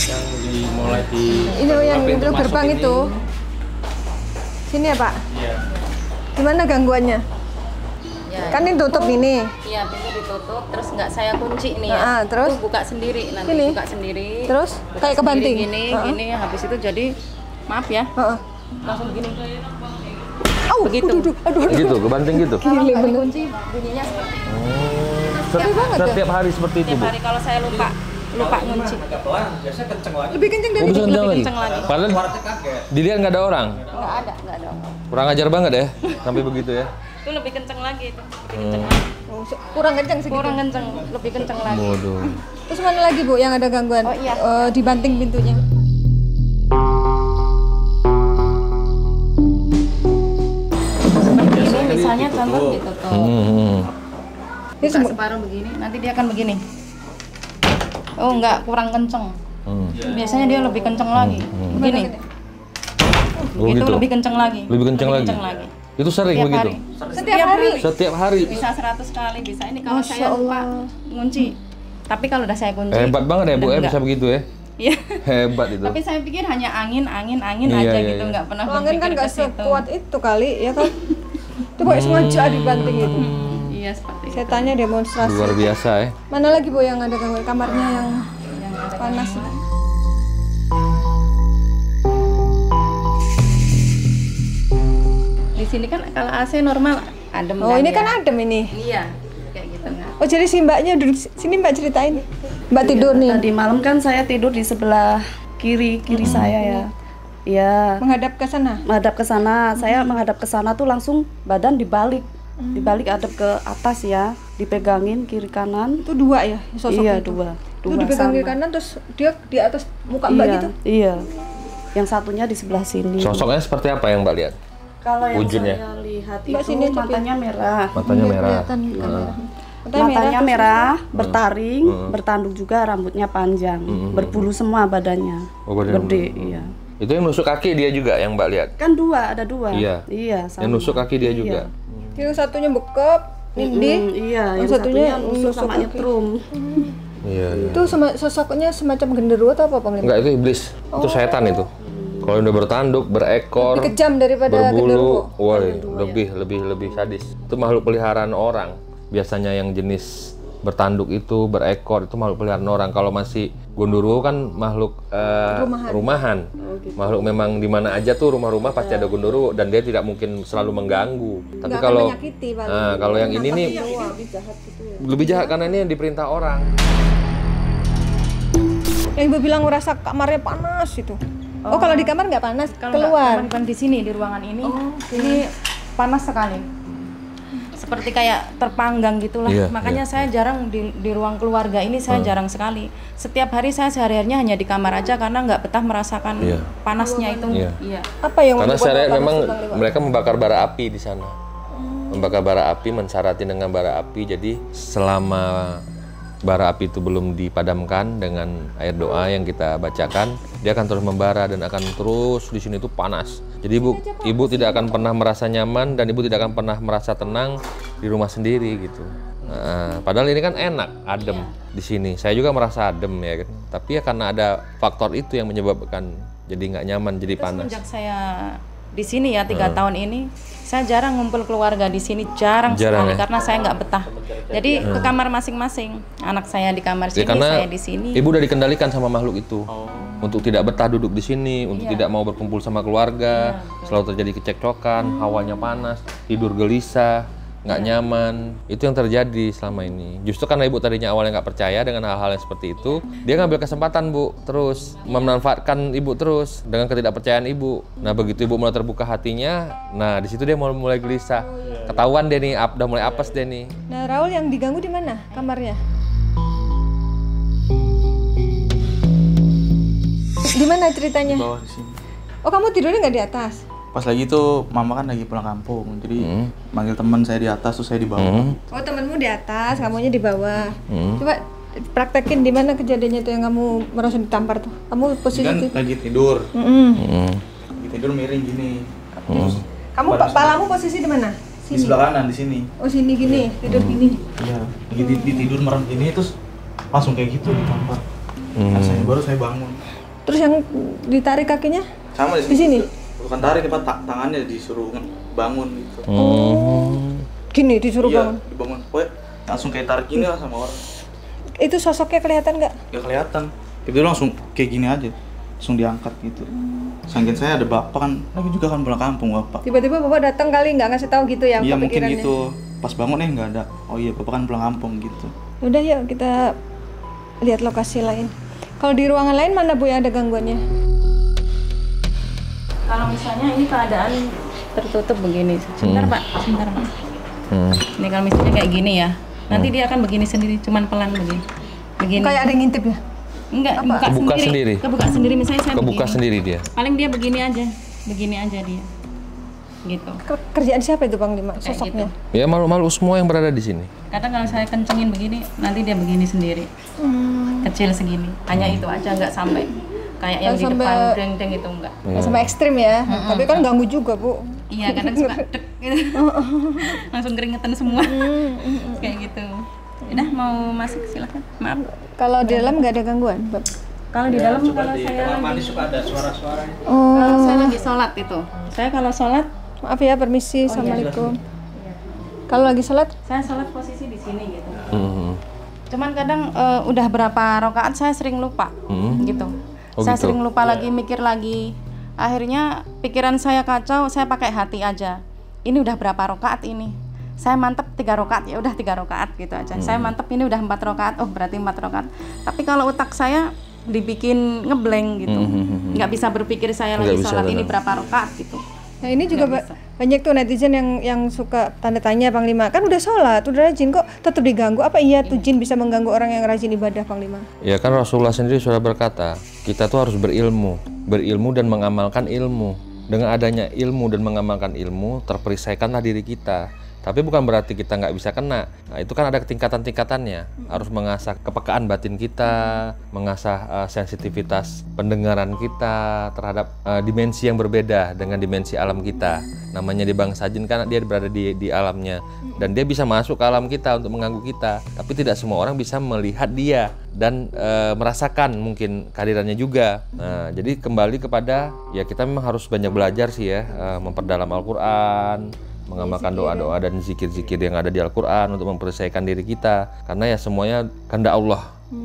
Yang dimulai di Ini yang itu gerbang itu. Sini ya Pak? Iya. Gimana gangguannya? Ya. Kan ini tutup ini. Iya, pintu ditutup, terus nggak saya kunci nih ya. Terus buka sendiri, nanti ini. buka sendiri. Terus buka kayak kebanting. Gini, habis itu jadi maaf ya. Langsung gini. Begitu. Aduh. Gitu, kebanting gitu. Kalau nggak dikunci bunyinya seperti Setiap hari seperti itu, Bu. Setiap hari kalau saya lupa lupa ngunci. Agak pelan, biasanya kenceng lagi. Lebih kenceng dari Bisa kencang lagi. kenceng lagi. Padahal Keluarnya kaget. dilihat nggak ada orang. Nggak ada orang. Kurang ajar banget ya, sampai begitu ya. Itu lebih kenceng lagi itu. Lebih kenceng lagi. kurang kenceng segitu. Kurang kenceng, lebih kenceng lagi. Waduh. Terus mana lagi Bu yang ada gangguan? Oh, iya. Dibanting pintunya. Seperti ini misalnya contoh ditutup. Ini Buka separuh begini, nanti dia akan begini. Oh enggak, kurang kenceng. Biasanya dia lebih kenceng lagi. Begini. Oh, Itu gitu. lebih kenceng lagi. Lebih kenceng lagi. Itu sering Setiap begitu. hari. Setiap hari. Setiap hari. Bisa 100 kali, bisa ini kalau Masya saya lupa Allah. ngunci. Tapi kalau udah saya kunci. Hebat banget ya Bu, udah ya enggak. bisa begitu ya. Iya. Hebat itu. Tapi saya pikir hanya angin Iya, aja iya, gitu, iya. nggak pernah Angin berpikir kan ke nggak situ. sekuat itu kali ya kan? Itu pokoknya sengaja dibanting itu. Iya seperti itu. Setannya demonstrasi. Luar biasa ya. Mana lagi Bu yang ada gangguan kamarnya yang panas? Di sini kan kalau AC normal adem. Oh ini kan adem ini. Iya, kayak gitu nggak. Oh jadi si mbaknya duduk sini Mbak ceritain. Mbak tidur nih. Tadi malam kan saya tidur di sebelah kiri saya ya. Ya, Menghadap ke sana. menghadap ke sana. Saya menghadap ke sana tuh langsung badan dibalik. Dibalik hadap ke atas ya, dipegangin kiri kanan. Itu dua ya sosok Iya, itu. dua. Itu dipegang kiri kanan terus dia di atas muka Mbak Iya, gitu. iya. Yang satunya di sebelah sini. Sosoknya seperti apa yang Mbak lihat? Kalau yang Wujudnya. saya lihat Mbak, itu sini coba. matanya merah. Matanya merah. Kelihatan kamera. Matanya terus merah, bertaring, bertanduk juga, rambutnya panjang, berbulu semua badannya. Oh, badannya Gede, iya. Itu yang nusuk kaki dia juga yang Mbak lihat. Kan dua, ada dua. Iya. Iya, sama. Yang nusuk kaki dia Iya. juga. Yang satunya bekap, nindih. Iya, yang satunya satunya nusuk nusuk sama kaki. nyetrum. Iya, iya. Itu sosoknya semacam genderuwo atau apa Bang? Enggak, itu iblis. Itu setan itu. Kalau udah bertanduk, berekor, Lebih kejam daripada genderuwo. berbulu, wah, lebih sadis. Itu makhluk peliharaan orang. Biasanya yang jenis bertanduk itu, berekor, itu makhluk peliharaan orang. Kalau masih gondoruo kan makhluk rumahan. Makhluk memang di mana aja tuh rumah-rumah pasti ada gondoruo dan dia tidak mungkin selalu mengganggu. Tapi Nggak akan kalau menyakiti, paling. nah, kalau yang ini nih lebih jahat karena ini yang diperintah orang. Yang Ibu bilang ngerasa kamarnya panas itu. Oh, kalau di kamar nggak panas, Kalau keluar. bukan di sini, di ruangan ini, ini panas sekali. Seperti kayak terpanggang gitulah. Iya, Makanya saya jarang di ruang keluarga ini saya jarang sekali. Setiap hari saya sehari-harinya hanya di kamar aja karena nggak betah merasakan Iya. panasnya itu. Iya. Iya. Apa yang Karena membuat saya panas memang itu, Bang Liwa? mereka membakar bara api di sana. Membakar bara api, mensyarati dengan bara api. Jadi selama bara api itu belum dipadamkan dengan air doa yang kita bacakan, dia akan terus membara dan akan terus di sini tuh panas. Jadi ibu tidak akan pernah merasa nyaman dan ibu tidak akan pernah merasa tenang di rumah sendiri gitu. Nah, padahal ini kan enak, adem di sini. Saya juga merasa adem ya kan. Tapi ya karena ada faktor itu yang menyebabkan jadi nggak nyaman, jadi panas. Semenjak saya di sini ya 3 tahun ini, saya jarang ngumpul keluarga di sini, jarang sekali ya? karena saya nggak betah. Jadi ke kamar masing-masing, anak saya di kamar Ya, sini, karena saya di sini. ibu udah dikendalikan sama makhluk itu untuk tidak betah duduk di sini, untuk tidak mau berkumpul sama keluarga, selalu terjadi kecekcokan, hawanya panas, tidur gelisah, nggak nyaman. Itu yang terjadi selama ini. Justru karena ibu tadinya awalnya nggak percaya dengan hal-hal yang seperti itu, dia ngambil kesempatan bu, terus memanfaatkan ibu terus dengan ketidakpercayaan ibu. Nah begitu ibu mulai terbuka hatinya, nah di situ dia mulai gelisah. Ketahuan deh nih, udah mulai apes deh nih. Nah, Raul yang diganggu di mana kamarnya? Di mana ceritanya? Bawah di sini. Oh, kamu tidurnya nggak di atas? Pas lagi itu mama kan lagi pulang kampung, jadi manggil teman saya di atas, terus saya di bawah. Oh, temenmu di atas, kamunya di bawah. Coba praktekin di mana kejadiannya itu yang kamu merasa ditampar tuh. Kamu Ini posisi kan itu. lagi tidur, Mm-mm. lagi tidur miring gini. Terus Kamu kepalamu posisi di mana? di sebelah kanan di sini. Oh, sini gini, tidur gini. Iya, lagi di tidur merem gini, terus langsung kayak gitu ditampar. Nah, baru saya bangun. Terus yang ditarik kakinya? Sama Di sini? Bukan tarik, apa tangannya disuruh bangun gitu. Gini disuruh Iya, bangun. dibangun. Pokoknya langsung kayak tarik gini lah sama orang. Itu sosoknya kelihatan nggak? Gak kelihatan. Itu langsung kayak gini aja. Langsung diangkat gitu. Sangkin saya ada bapak kan, lagi juga kan pulang kampung bapak. Tiba-tiba bapak datang kali nggak ngasih tahu gitu ya? Iya mungkin kepikirannya? gitu. Pas bangun nggak ada. Oh iya bapak kan pulang kampung gitu. Udah yuk kita lihat lokasi lain. Kalau di ruangan lain mana Bu yang ada gangguannya? Kalau misalnya ini keadaan tertutup begini, sebentar Pak, sebentar Pak. Ini kalau misalnya kayak gini ya, nanti dia akan begini sendiri, cuman pelan begini. Kayak ada yang ngintip ya? Enggak, Kebuka sendiri. Kebuka sendiri, misalnya saya Kebuka begini. sendiri dia. Paling dia begini aja dia. Gitu. Kerjaan siapa itu Panglima? Kayak Sosoknya? Ya malu-malu semua yang berada di sini. Kadang kalau saya kencengin begini, nanti dia begini sendiri. Kecil segini. Hanya itu aja, nggak sampai kayak yang di depan deng-deng itu enggak. Nggak sampai ekstrim ya. Tapi kan ganggu juga Bu. Iya, kadang suka dek gitu. Langsung keringetan semua. Kayak gitu. Udah mau masuk silakan. Maaf. Kalau di dalam nggak ada gangguan? Kalau di dalam kalau saya mandi suka ada suara-suaranya. Kalau saya lagi sholat itu. Saya kalau sholat, Maaf ya, permisi. Assalamualaikum. Kalau lagi sholat? Saya sholat posisi di sini gitu. Cuman kadang udah berapa rakaat saya sering lupa gitu. Saya sering lupa lagi, mikir lagi. Akhirnya pikiran saya kacau, saya pakai hati aja. Ini udah berapa rakaat ini? Saya mantep 3 rakaat, ya udah 3 rakaat gitu aja. Saya mantep ini udah 4 rakaat, oh berarti 4 rakaat. Tapi kalau otak saya dibikin ngeblank gitu, nggak bisa berpikir saya lagi sholat ini berapa rakaat gitu. Nah ini juga banyak tuh netizen yang suka tanda tanya Panglima, kan udah sholat, udah rajin kok tetap diganggu, apa iya tuh jin bisa mengganggu orang yang rajin ibadah Panglima? Ya kan Rasulullah sendiri sudah berkata, kita tuh harus berilmu dan mengamalkan ilmu. Dengan adanya ilmu dan mengamalkan ilmu, terperisaikanlah diri kita. Tapi bukan berarti kita nggak bisa kena. Nah itu kan ada tingkatan-tingkatannya. Harus mengasah kepekaan batin kita, mengasah sensitivitas pendengaran kita terhadap dimensi yang berbeda dengan dimensi alam kita. Namanya di bangsa jin kan dia berada di alamnya. Dan dia bisa masuk ke alam kita untuk mengganggu kita. Tapi tidak semua orang bisa melihat dia dan merasakan mungkin kehadirannya juga. Nah jadi kembali kepada ya kita memang harus banyak belajar sih ya, memperdalam Al-Quran, mengamalkan doa-doa dan zikir-zikir yang ada di Al-Quran untuk mempersiapkan diri kita, karena ya semuanya kehendak Allah.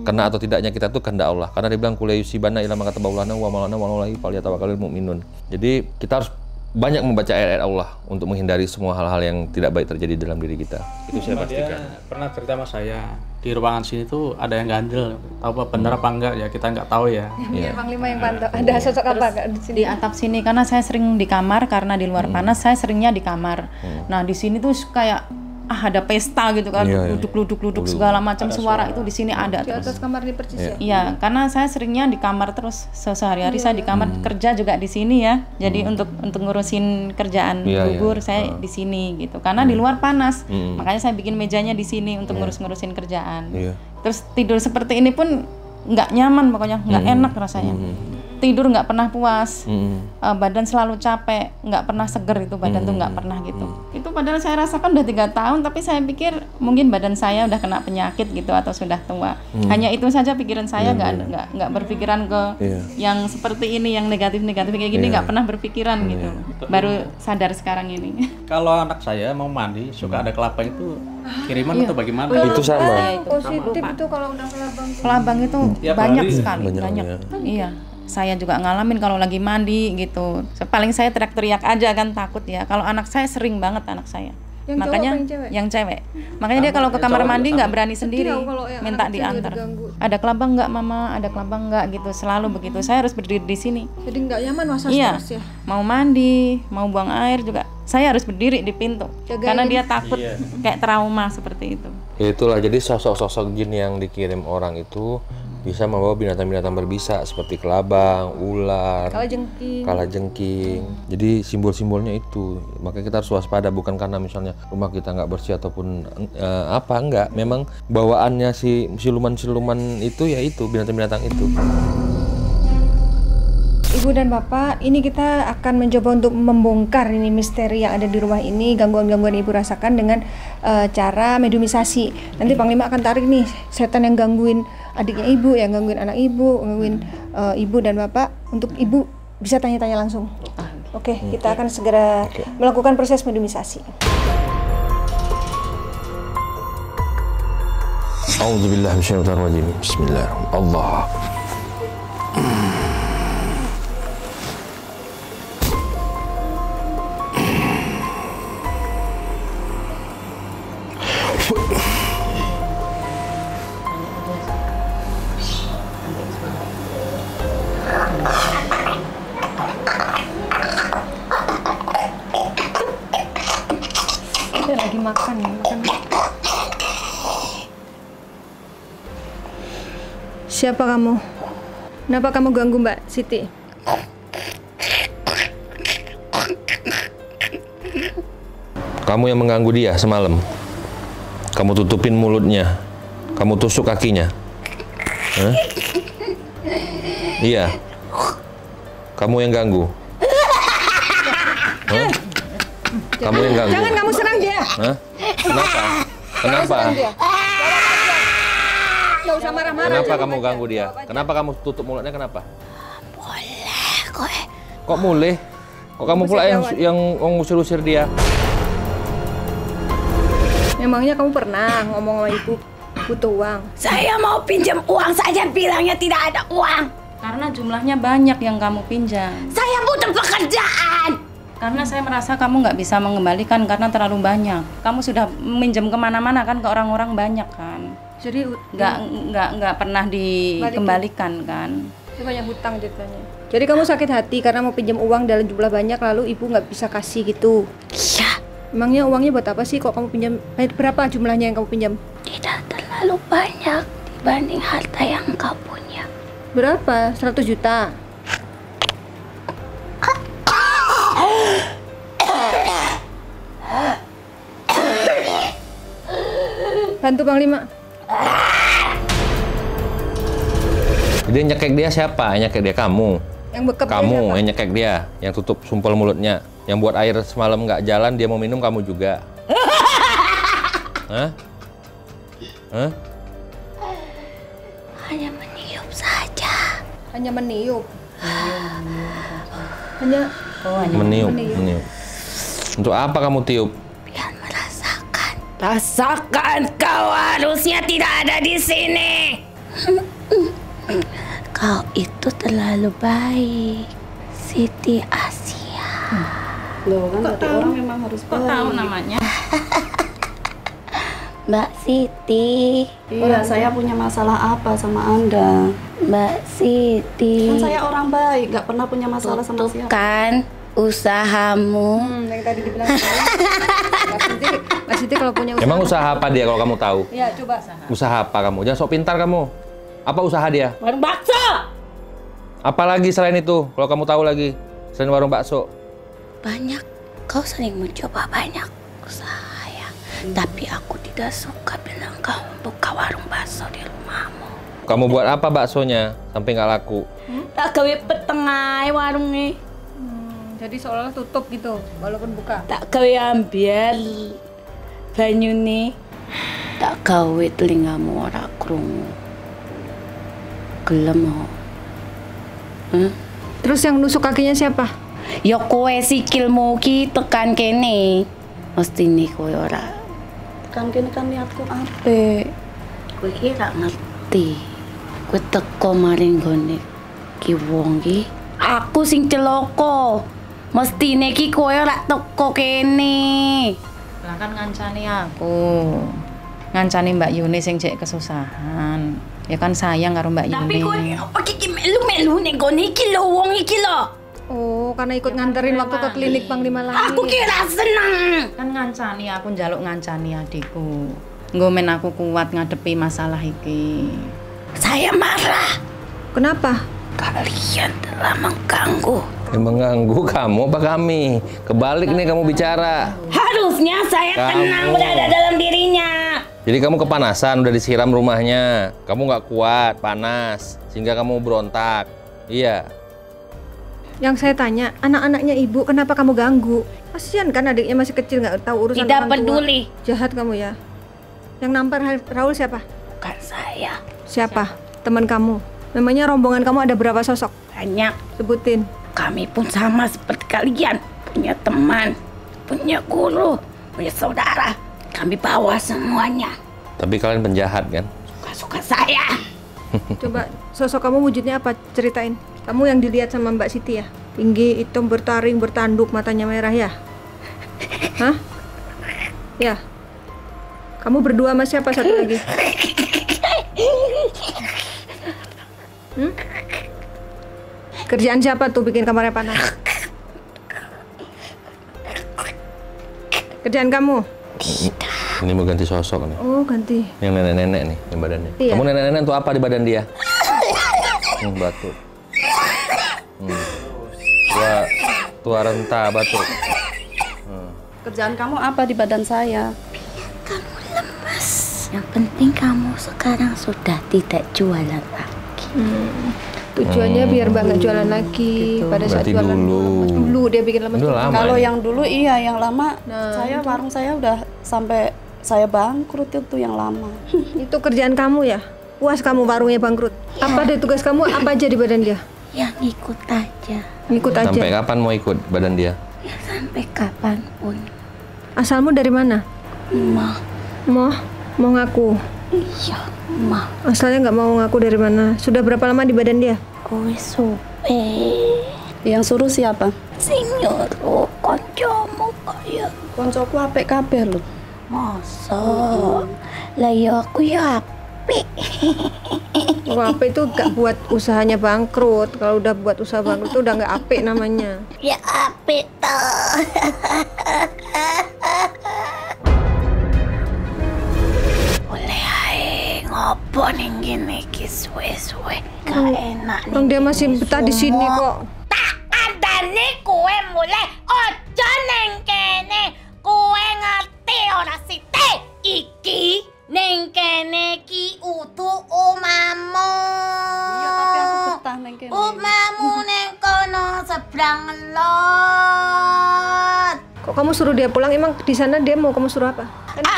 Kena atau tidaknya kita tuh kehendak Allah, karena dia bilang kul yusibana ila ma kataballahu wa maulana wa alaihi falyatawakkalul mu'minun. Jadi kita harus banyak membaca ayat-ayat Allah untuk menghindari semua hal-hal yang tidak baik terjadi dalam diri kita. Itu saya pastikan. Dia pernah cerita sama saya, di ruangan sini tuh ada yang gandel, tahu apa benar apa enggak ya kita nggak tahu ya. Biar Panglima yang pantau. Ada sosok apa Kak di sini? Di atap sini karena saya sering di kamar, karena di luar panas saya seringnya di kamar. Nah di sini tuh kayak ada pesta gitu kan, duduk segala macam suara itu di sini ada di atas kamar di persis ya? Iya, karena saya seringnya di kamar terus, sehari-hari saya di kamar, kerja juga di sini ya. Jadi untuk ngurusin kerjaan gugur saya di sini gitu. Karena di luar panas, makanya saya bikin mejanya di sini untuk ngurusin kerjaan. Terus tidur seperti ini pun nggak nyaman, pokoknya nggak enak rasanya. Tidur nggak pernah puas, badan selalu capek, nggak pernah seger itu badan tuh nggak pernah gitu. Itu padahal saya rasakan udah 3 tahun, tapi saya pikir mungkin badan saya udah kena penyakit gitu atau sudah tua. Hanya itu saja pikiran saya, nggak berpikiran ke yang seperti ini, yang negatif-negatif kayak gini nggak pernah berpikiran gitu. Baru sadar sekarang ini. Kalau anak saya mau mandi suka ada kelapa itu kiriman atau bagaimana? Itu sama. Positif itu kalau udah kelabang. Kelabang itu banyak sekali, banyak. Ya. Iya. Saya juga ngalamin kalau lagi mandi gitu. Paling saya teriak-teriak aja kan, takut ya. Kalau anak saya sering banget anak saya. Yang makanya cowok yang cewek. Makanya dia kalau ke kamar mandi nggak berani sendiri, minta diantar. Ada kelabang nggak mama? Ada kelabang nggak gitu. Selalu begitu. Saya harus berdiri di sini. Jadi nggak nyaman masa stres ya. Mau mandi, mau buang air juga, saya harus berdiri di pintu. Karena dia takut kayak trauma seperti itu. Itulah jadi sosok-sosok jin yang dikirim orang itu bisa membawa binatang-binatang berbisa seperti kelabang, ular, kalajengking. Jadi simbol-simbolnya itu. Makanya kita harus waspada, bukan karena misalnya rumah kita nggak bersih ataupun enggak. Memang bawaannya si siluman-siluman itu ya itu binatang-binatang itu. Ibu dan Bapak, ini kita akan mencoba untuk membongkar ini misteri yang ada di rumah ini, gangguan-gangguan Ibu rasakan dengan cara mediumisasi. Nanti Panglima akan tarik nih setan yang gangguin adiknya Ibu, yang gangguin anak Ibu, gangguin Ibu dan Bapak, untuk Ibu bisa tanya-tanya langsung. Oke, kita akan segera melakukan proses mediumisasi. A'udzubillahi minasyaitonirrajim. Bismillah. Allah. makan. Siapa kamu? Kenapa kamu ganggu Mbak Siti? Kamu yang mengganggu dia semalam. Kamu tutupin mulutnya. Kamu tusuk kakinya. Hah? Iya. Kamu yang ganggu. Hah? Kamu yang ganggu. Jangan kamu serang dia. Hah? Kenapa? Kenapa? Nggak usah marah-marah. Kenapa kamu ganggu dia? Kenapa kamu tutup mulutnya? Kenapa? Boleh, kok. Kok mulai? Kok kamu pula yang ngusir-usir dia? Memangnya kamu pernah ngomong sama ibu butuh uang? Saya mau pinjam uang saja bilangnya tidak ada uang. Karena jumlahnya banyak yang kamu pinjam. Saya butuh pekerjaan. Karena saya merasa kamu nggak bisa mengembalikan karena terlalu banyak. Kamu sudah minjem kemana-mana kan, ke orang-orang banyak kan. Jadi nggak pernah dikembalikan kan. Itu banyak hutang ceritanya. Jadi kamu sakit hati karena mau pinjam uang dalam jumlah banyak lalu ibu nggak bisa kasih gitu. Iya. Emangnya uangnya buat apa sih kok kamu pinjam? Berapa jumlahnya yang kamu pinjam? Tidak terlalu banyak dibanding harta yang kau punya. Berapa? 100 juta? Bantu Panglima. Jadi yang nyekek dia siapa? Yang nyekek dia kamu. Yang bekep dia Kamu siapa? yang nyekek dia, yang tutup sumpel mulutnya, yang buat air semalam nggak jalan dia mau minum kamu juga. Hah? Hah? Hanya meniup saja. Hanya meniup. Hanya Meniup. Untuk apa kamu tiup? Biar merasakan. Rasakan, kau harusnya tidak ada di sini. Kau itu terlalu baik, Siti Asia. Loh kan kata orang memang harus Kok tahu namanya? Mbak Siti. Iya, saya punya masalah apa sama Anda? Mbak Siti. Kan saya orang baik, nggak pernah punya masalah sama siapa. Tutupkan usahamu. yang tadi dibilang Mbak Siti kalau punya usaha. Emang usaha apa dia kalau kamu tahu? Ya coba. Usaha apa kamu? Jangan sok pintar kamu. Apa usaha dia? Warung bakso. Apalagi selain itu? Kalau kamu tahu lagi selain warung bakso? Banyak. Kau sering mencoba banyak usaha ya. Tapi aku tidak suka bilang kau buka warung bakso di rumahmu. Kamu buat apa baksonya sampai nggak laku? Tak gawe petengah warung nih. Jadi seolah-olah tutup gitu, walaupun buka. Tak gawe ambil banyu nih. Tak gawe telingamu ora krungu. Gelem ho. Terus yang nusuk kakinya siapa? Ya kowe sikilmu ki tekan kene. Mesti nih kowe ora. Kan kini kan niatku apik. Kowe ki ra ngerti. Kowe teko maring gone ki wong ki. Aku sing celaka. Mestine ki kowe ora teko kene. Lah kan ngancani aku. Ngancani Mbak Yuni sing cek kesusahan. Ya kan sayang karo Mbak Yuni. Tapi kowe apa ki melu-melu ning gone iki lho wong iki lho. Oh, karena ikut nganterin waktu ke klinik Panglima Langit. Aku kira seneng. Kan ngancani aku njaluk ngancani adikku. Nggo men aku kuat ngadepi masalah iki. Saya marah. Kenapa? Kalian telah mengganggu. Yang mengganggu kamu apa kami? Kebalik nih kamu bicara. Harusnya saya tenang berada dalam dirinya. Jadi kamu kepanasan, udah disiram rumahnya. Kamu nggak kuat, panas, sehingga kamu berontak. Iya. Yang saya tanya, anak-anaknya ibu kenapa kamu ganggu? Kasian kan adiknya masih kecil nggak tahu urusan Tidak orang tua. peduli. Jahat kamu ya. Yang nampar Raul siapa? Bukan saya. Siapa? Teman kamu. Memangnya rombongan kamu ada berapa sosok? Banyak. Sebutin. Kami pun sama seperti kalian. Punya teman, punya guru, punya saudara. Kami bawa semuanya. Tapi kalian penjahat kan? Suka-suka saya. Coba sosok kamu wujudnya apa? Ceritain. Kamu yang dilihat sama Mbak Siti ya? Tinggi, hitam, bertaring, bertanduk, matanya merah ya? Hah? Ya. Kamu berdua sama siapa satu lagi? Kerjaan siapa tuh bikin kamarnya panas? Kerjaan kamu? Tidak. Ini mau ganti sosok nih. Oh, ganti. Yang nenek-nenek nih, yang badannya. Iya. Kamu nenek-nenek untuk apa di badan dia? Batuk. Tua renta batuk. Kerjaan kamu apa di badan saya? Kamu lemas. Yang penting kamu sekarang sudah tidak jualan lagi. Tujuannya biar Mbak nggak jualan lagi. Pada saat Berarti jualan dulu dia bikin lemes. Udah lama Kalau ini. yang dulu iya, yang lama Nah, warung saya udah sampai saya bangkrut itu yang lama. Itu kerjaan kamu ya? Puas kamu warungnya bangkrut? Apa deh tugas kamu? Apa aja di badan dia? Ya ngikut aja. Ngikut aja. Sampai kapan mau ikut badan dia? Ya sampai kapanpun. Asalmu dari mana? Ma. Mau ngaku? Iya, Ma. Asalnya nggak mau ngaku dari mana? Sudah berapa lama di badan dia? Kowe supe. Yang suruh siapa? Sing nyuruh koncomu kaya. Koncoku apik kabeh lho. Masa? Lah ya aku ya apik. Kalau apik itu gak buat usahanya bangkrut. Kalau udah buat usaha bangkrut itu udah nggak apik namanya. Ya apik toh. Oleh ae ngopo ning kene iki suwe-suwe. Gak enak nih. Orang dia masih betah di sini kok. Tak kandhane kowe mulai ojo ning kene. Kowe ngerti ora site? Iki ning kene ki utu omamu. Iya, tapi aku betah ning kene. Omamu ning kono sebrang lot. Kok kamu suruh dia pulang? Emang di sana dia mau kamu suruh apa?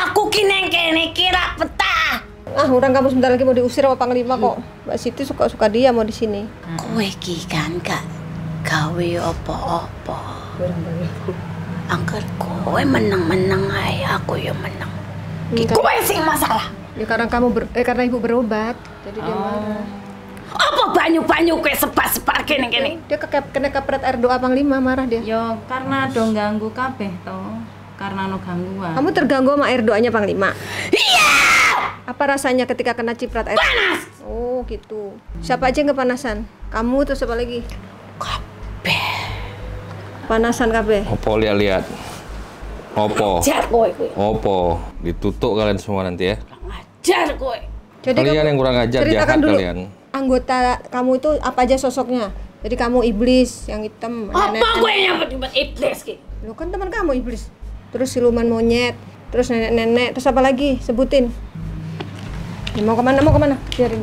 Aku ki ning kene kira betah. Ah, orang kamu sebentar lagi mau diusir sama Panglima kok. Mbak Siti suka-suka dia mau di sini. Kowe ki kan gak gawe apa-apa. Angker kowe meneng-meneng ae, aku ya meneng. Ki kowe sing masalah. Ya karena karena ibu berobat, jadi dia marah. Apa banyu-banyu kowe sebar-sebar kene kene? Dia kena kepret air doa Panglima, marah dia. Yo karena dong ganggu kabeh to. Karena no gangguan. Kamu terganggu sama air doanya Panglima? Iya! Apa rasanya ketika kena ciprat air? Panas! Oh gitu. Siapa aja yang kepanasan? Kamu terus siapa lagi? Kabeh. Panasan kabeh. Opo lihat. Opo. Ngajar kowe kowe. Opo. Ditutuk kalian semua nanti ya. Ngajar kowe. Jadi Kalian yang kurang ajar, ceritakan jahat dulu kalian. anggota kamu itu apa aja sosoknya? Jadi kamu iblis yang hitam. Apa kowe nyebut-nyebut iblis ki? Lu kan teman kamu iblis. Terus siluman monyet, terus nenek-nenek, terus apa lagi? Sebutin. Ya, mau kemana? Biarin.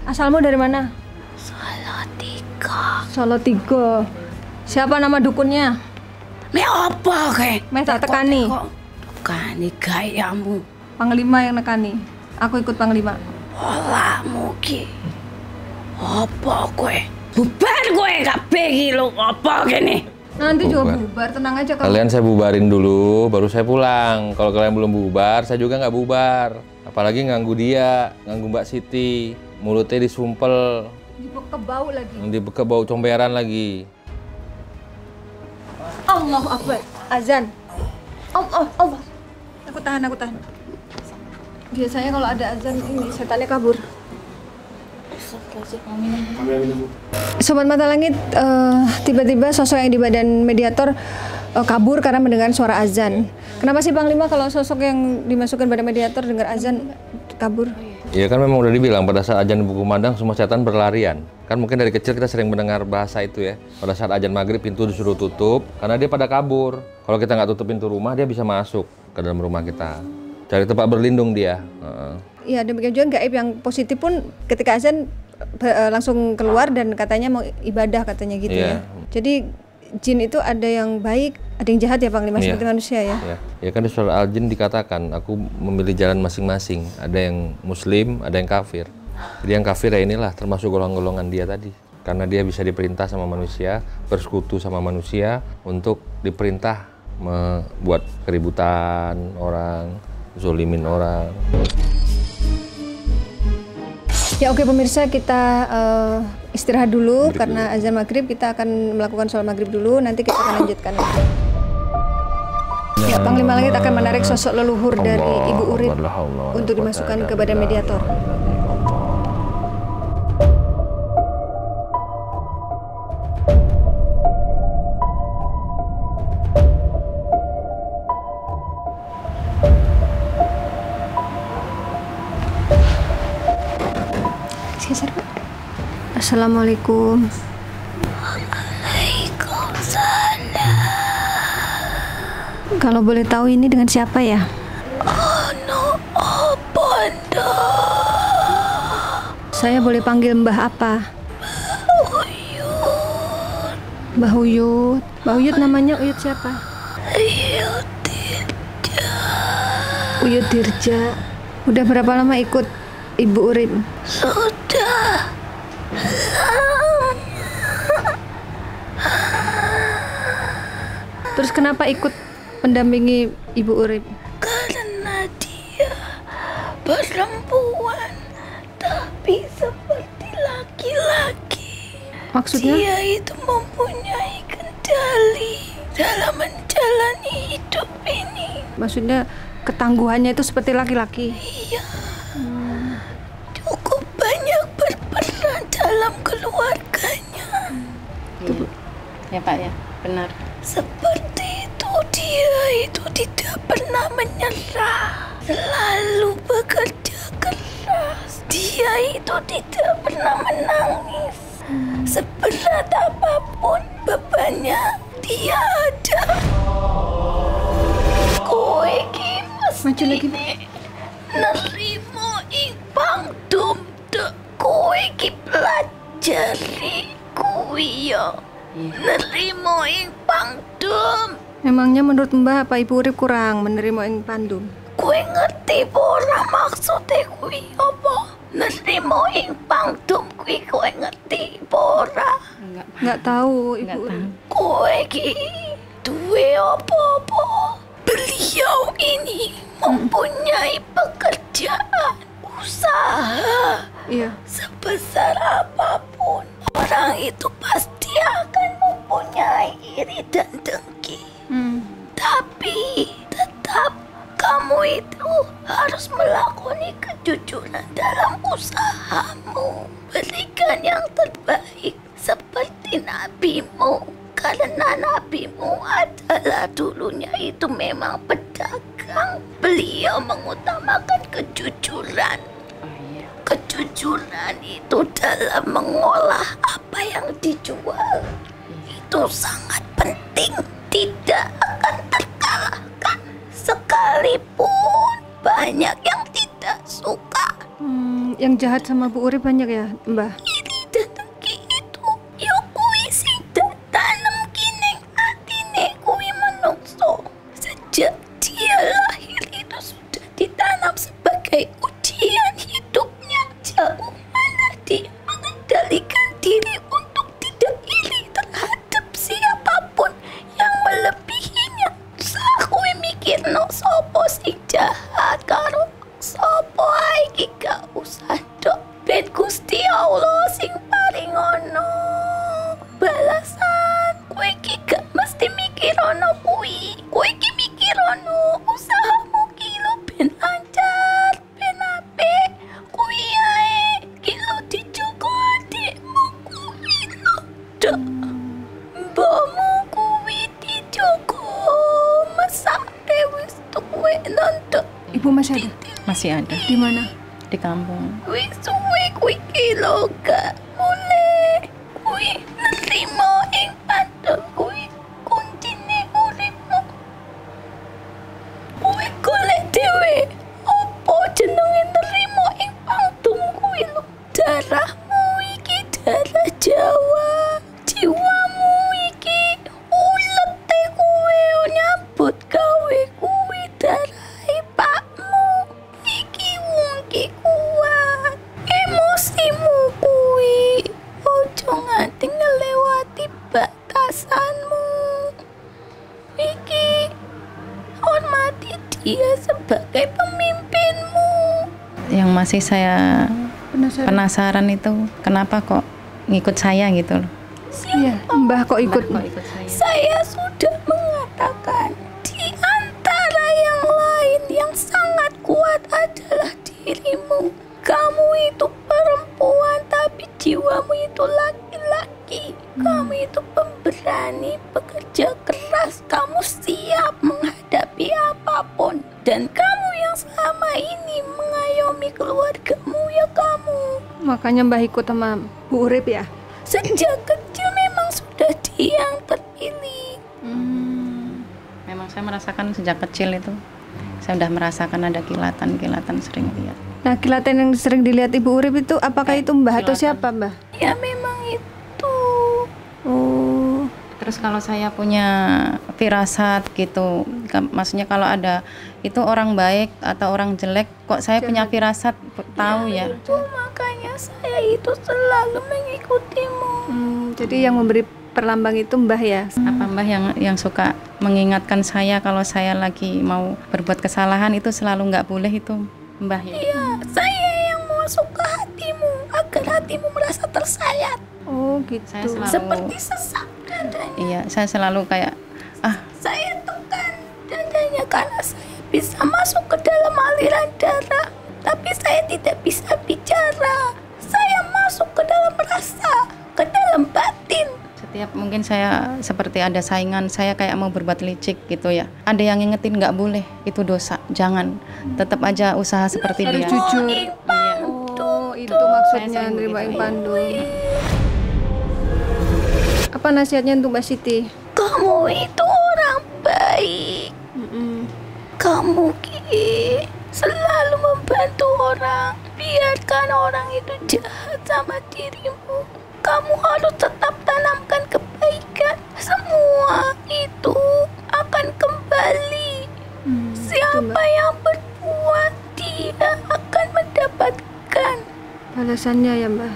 Asalmu dari mana? Salatiga. Salatiga. Siapa nama dukunnya? Me apa kowe? Meh tak tekani. Tekani gayamu. Panglima yang nekani. Aku ikut Panglima. Olamu ki. Apa kowe? Bubar kowe kabeh iki lho, apa kene? Nanti juga Bubar. bubar, tenang aja kamu. Kalian saya bubarin dulu, baru saya pulang. Kalau kalian belum bubar, saya juga nggak bubar. Apalagi ganggu dia, ganggu Mbak Siti. Mulutnya disumpel, Kebau lagi. dibekebau comberan lagi. Allahu Akbar. Azan. Allah. Aku tahan. Biasanya kalau ada azan ini setannya kabur. Sobat Mata Langit, tiba-tiba sosok yang di badan mediator kabur karena mendengar suara azan. Kenapa sih Panglima kalau sosok yang dimasukkan badan mediator dengar azan kabur? Iya kan memang udah dibilang pada saat azan berkumandang semua setan berlarian. Kan mungkin dari kecil kita sering mendengar bahasa itu ya. Pada saat azan maghrib pintu disuruh tutup karena dia pada kabur. Kalau kita nggak tutup pintu rumah dia bisa masuk ke dalam rumah kita. Cari tempat berlindung dia. Iya, demikian juga gaib yang positif pun ketika azan langsung keluar dan katanya mau ibadah katanya gitu ya. Jadi jin itu ada yang baik, ada yang jahat ya Panglima, seperti manusia ya. Ya kan di surah Al-Jin dikatakan aku memilih jalan masing-masing. Ada yang muslim, ada yang kafir. Jadi yang kafir ya inilah termasuk golongan-golongan dia tadi. Karena dia bisa diperintah sama manusia, bersekutu sama manusia untuk diperintah membuat keributan orang, zolimin orang. Ya oke pemirsa, kita istirahat dulu karena azan maghrib. Kita akan melakukan sholat maghrib dulu, nanti kita akan lanjutkan lagi. Ya, Panglima Langit akan menarik sosok leluhur dari Ibu Urip untuk dimasukkan ke badan mediator. Assalamualaikum. Kalau boleh tahu ini dengan siapa ya? Saya boleh panggil Mbah apa? Mbah Uyut. Mbah Uyut namanya Uyut siapa? Uyut Dirja. Udah berapa lama ikut Ibu Urip? Sudah lama. Terus kenapa ikut mendampingi Ibu Urip? Karena dia perempuan tapi seperti laki-laki. Maksudnya? Dia itu mempunyai kendali dalam menjalani hidup ini. Maksudnya ketangguhannya itu seperti laki-laki? Iya. Cukup banyak berperan dalam keluarganya. Ya Pak ya, benar. Seperti itu, dia itu tidak pernah menyerah, selalu bekerja keras. Dia itu tidak pernah menangis. Seberat apapun bebannya, dia ada. Kowe ki Maju lagi. nerimo ing pangdum dek. Kowe ki pelajari kuwi yo. Nerimo ing pangdum. Memangnya menurut Mbah apa Ibu Urip kurang menerima ing pandum? Kowe ngerti ora maksudnya kuwi apa? Nerimo ing pangdum kuwi kowe ngerti ora? Nggak tahu Ibu Urip. Kowe ki duwe apa-apa? Beliau ini mempunyai pekerjaan, usaha. Iya. Sebesar apapun, orang itu pasti akan mempunyai iri dan dengki. Tapi tetap kamu itu harus melakoni kejujuran dalam usahamu. Berikan yang terbaik seperti nabimu. Karena nabimu adalah dulunya itu memang pedagang. Beliau mengutamakan kejujuran. Kejujuran itu dalam mengolah apa yang dijual. Itu sangat penting. Tidak akan terkalahkan. Sekalipun banyak yang tidak suka. Yang jahat sama Bu Urip banyak ya, Mbah? Iri dan dengki itu yo kuwi sing tanam kining atine kuwi menungso. Sejak dia lahir itu sudah ditanam sebagai ujian hidupnya. Jauh mana dia mengendalikan diri untuk tidak iri terhadap siapapun yang melebihinya. Kuwi mikirno sopo sing jahat karo sopo ae iki gak usah dok. Ben Gusti Allah sing paring ono balasan. Kowe iki gak mesti mikir ono kuwi. Kowe iki mikir ono usahamu ki lho ben lancar, ben apik. Kuwi ae ki lho dijogo adikmu kuwi lho dok. Mbokmu kuwi dijogo masak wis tuwe nonton. Ibu masih ada? Masih ada Di mana? di kampung. Kuwi suwe kuwi kilo gak mulai. Kuwi nerimo ing pandem kuwi kuncine uripmu. Kuwi golek dhewe apa jenenge nerimo ing pandem kuwi lho. Darahmu iki darah Jawa. Jiwamu iki ulete kuwi nyambut gawe kuwi darah pakmu. Iki wong ki kuat. Emosimu kuwi ojo nganti ngelewati batasanmu. Iki hormati dia sebagai pemimpinmu. Yang masih saya penasaran itu kenapa kok ngikut saya gitu loh. Iya, Mbah kok ikut? Saya sudah mengatakan di antara yang lain yang sangat kuat adalah dirimu. Kamu itu perempuan tapi jiwamu itu laki-laki. Kamu itu pemberani, pekerja keras. Kamu siap menghadapi apapun. Dan kamu yang selama ini mengayomi keluargamu ya kamu. Makanya Mbah ikut sama Bu Urip ya? Sejak kecil memang sudah dia yang terpilih. Memang saya merasakan sejak kecil itu. Saya sudah merasakan ada kilatan-kilatan sering lihat. Nah, kilatan yang sering dilihat Ibu Urip itu apakah itu Mbah atau siapa Mbah? Ya memang itu. Oh. Terus kalau saya punya firasat gitu, maksudnya kalau ada itu orang baik atau orang jelek, kok saya punya firasat tahu ya. Itu makanya saya itu selalu mengikutimu. Jadi yang memberi perlambang itu Mbah ya? Apa Mbah yang suka mengingatkan saya kalau saya lagi mau berbuat kesalahan itu selalu nggak boleh itu Mbah ya? Iya, saya yang masuk ke hatimu agar hatimu merasa tersayat. Oh gitu. Saya selalu, seperti sesak dadanya. Iya, saya selalu kayak saya tekan dadanya karena saya bisa masuk ke dalam aliran darah, tapi saya tidak bisa bicara. Saya masuk ke dalam rasa, ke dalam batin. Setiap mungkin saya seperti ada saingan, saya kayak mau berbuat licik gitu ya. Ada yang ngingetin nggak boleh, itu dosa, jangan. Tetap aja usaha seperti harus dia. jujur. Oh, itu maksudnya nerima ing pandu. Apa nasihatnya untuk Mbak Siti? Kamu itu orang baik. Kamu selalu membantu orang. Biarkan orang itu jahat sama dirimu, kamu harus tetap tanamkan kebaikan. Semua itu akan kembali. Siapa yang berbuat, dia akan mendapatkan balasannya ya Mbak.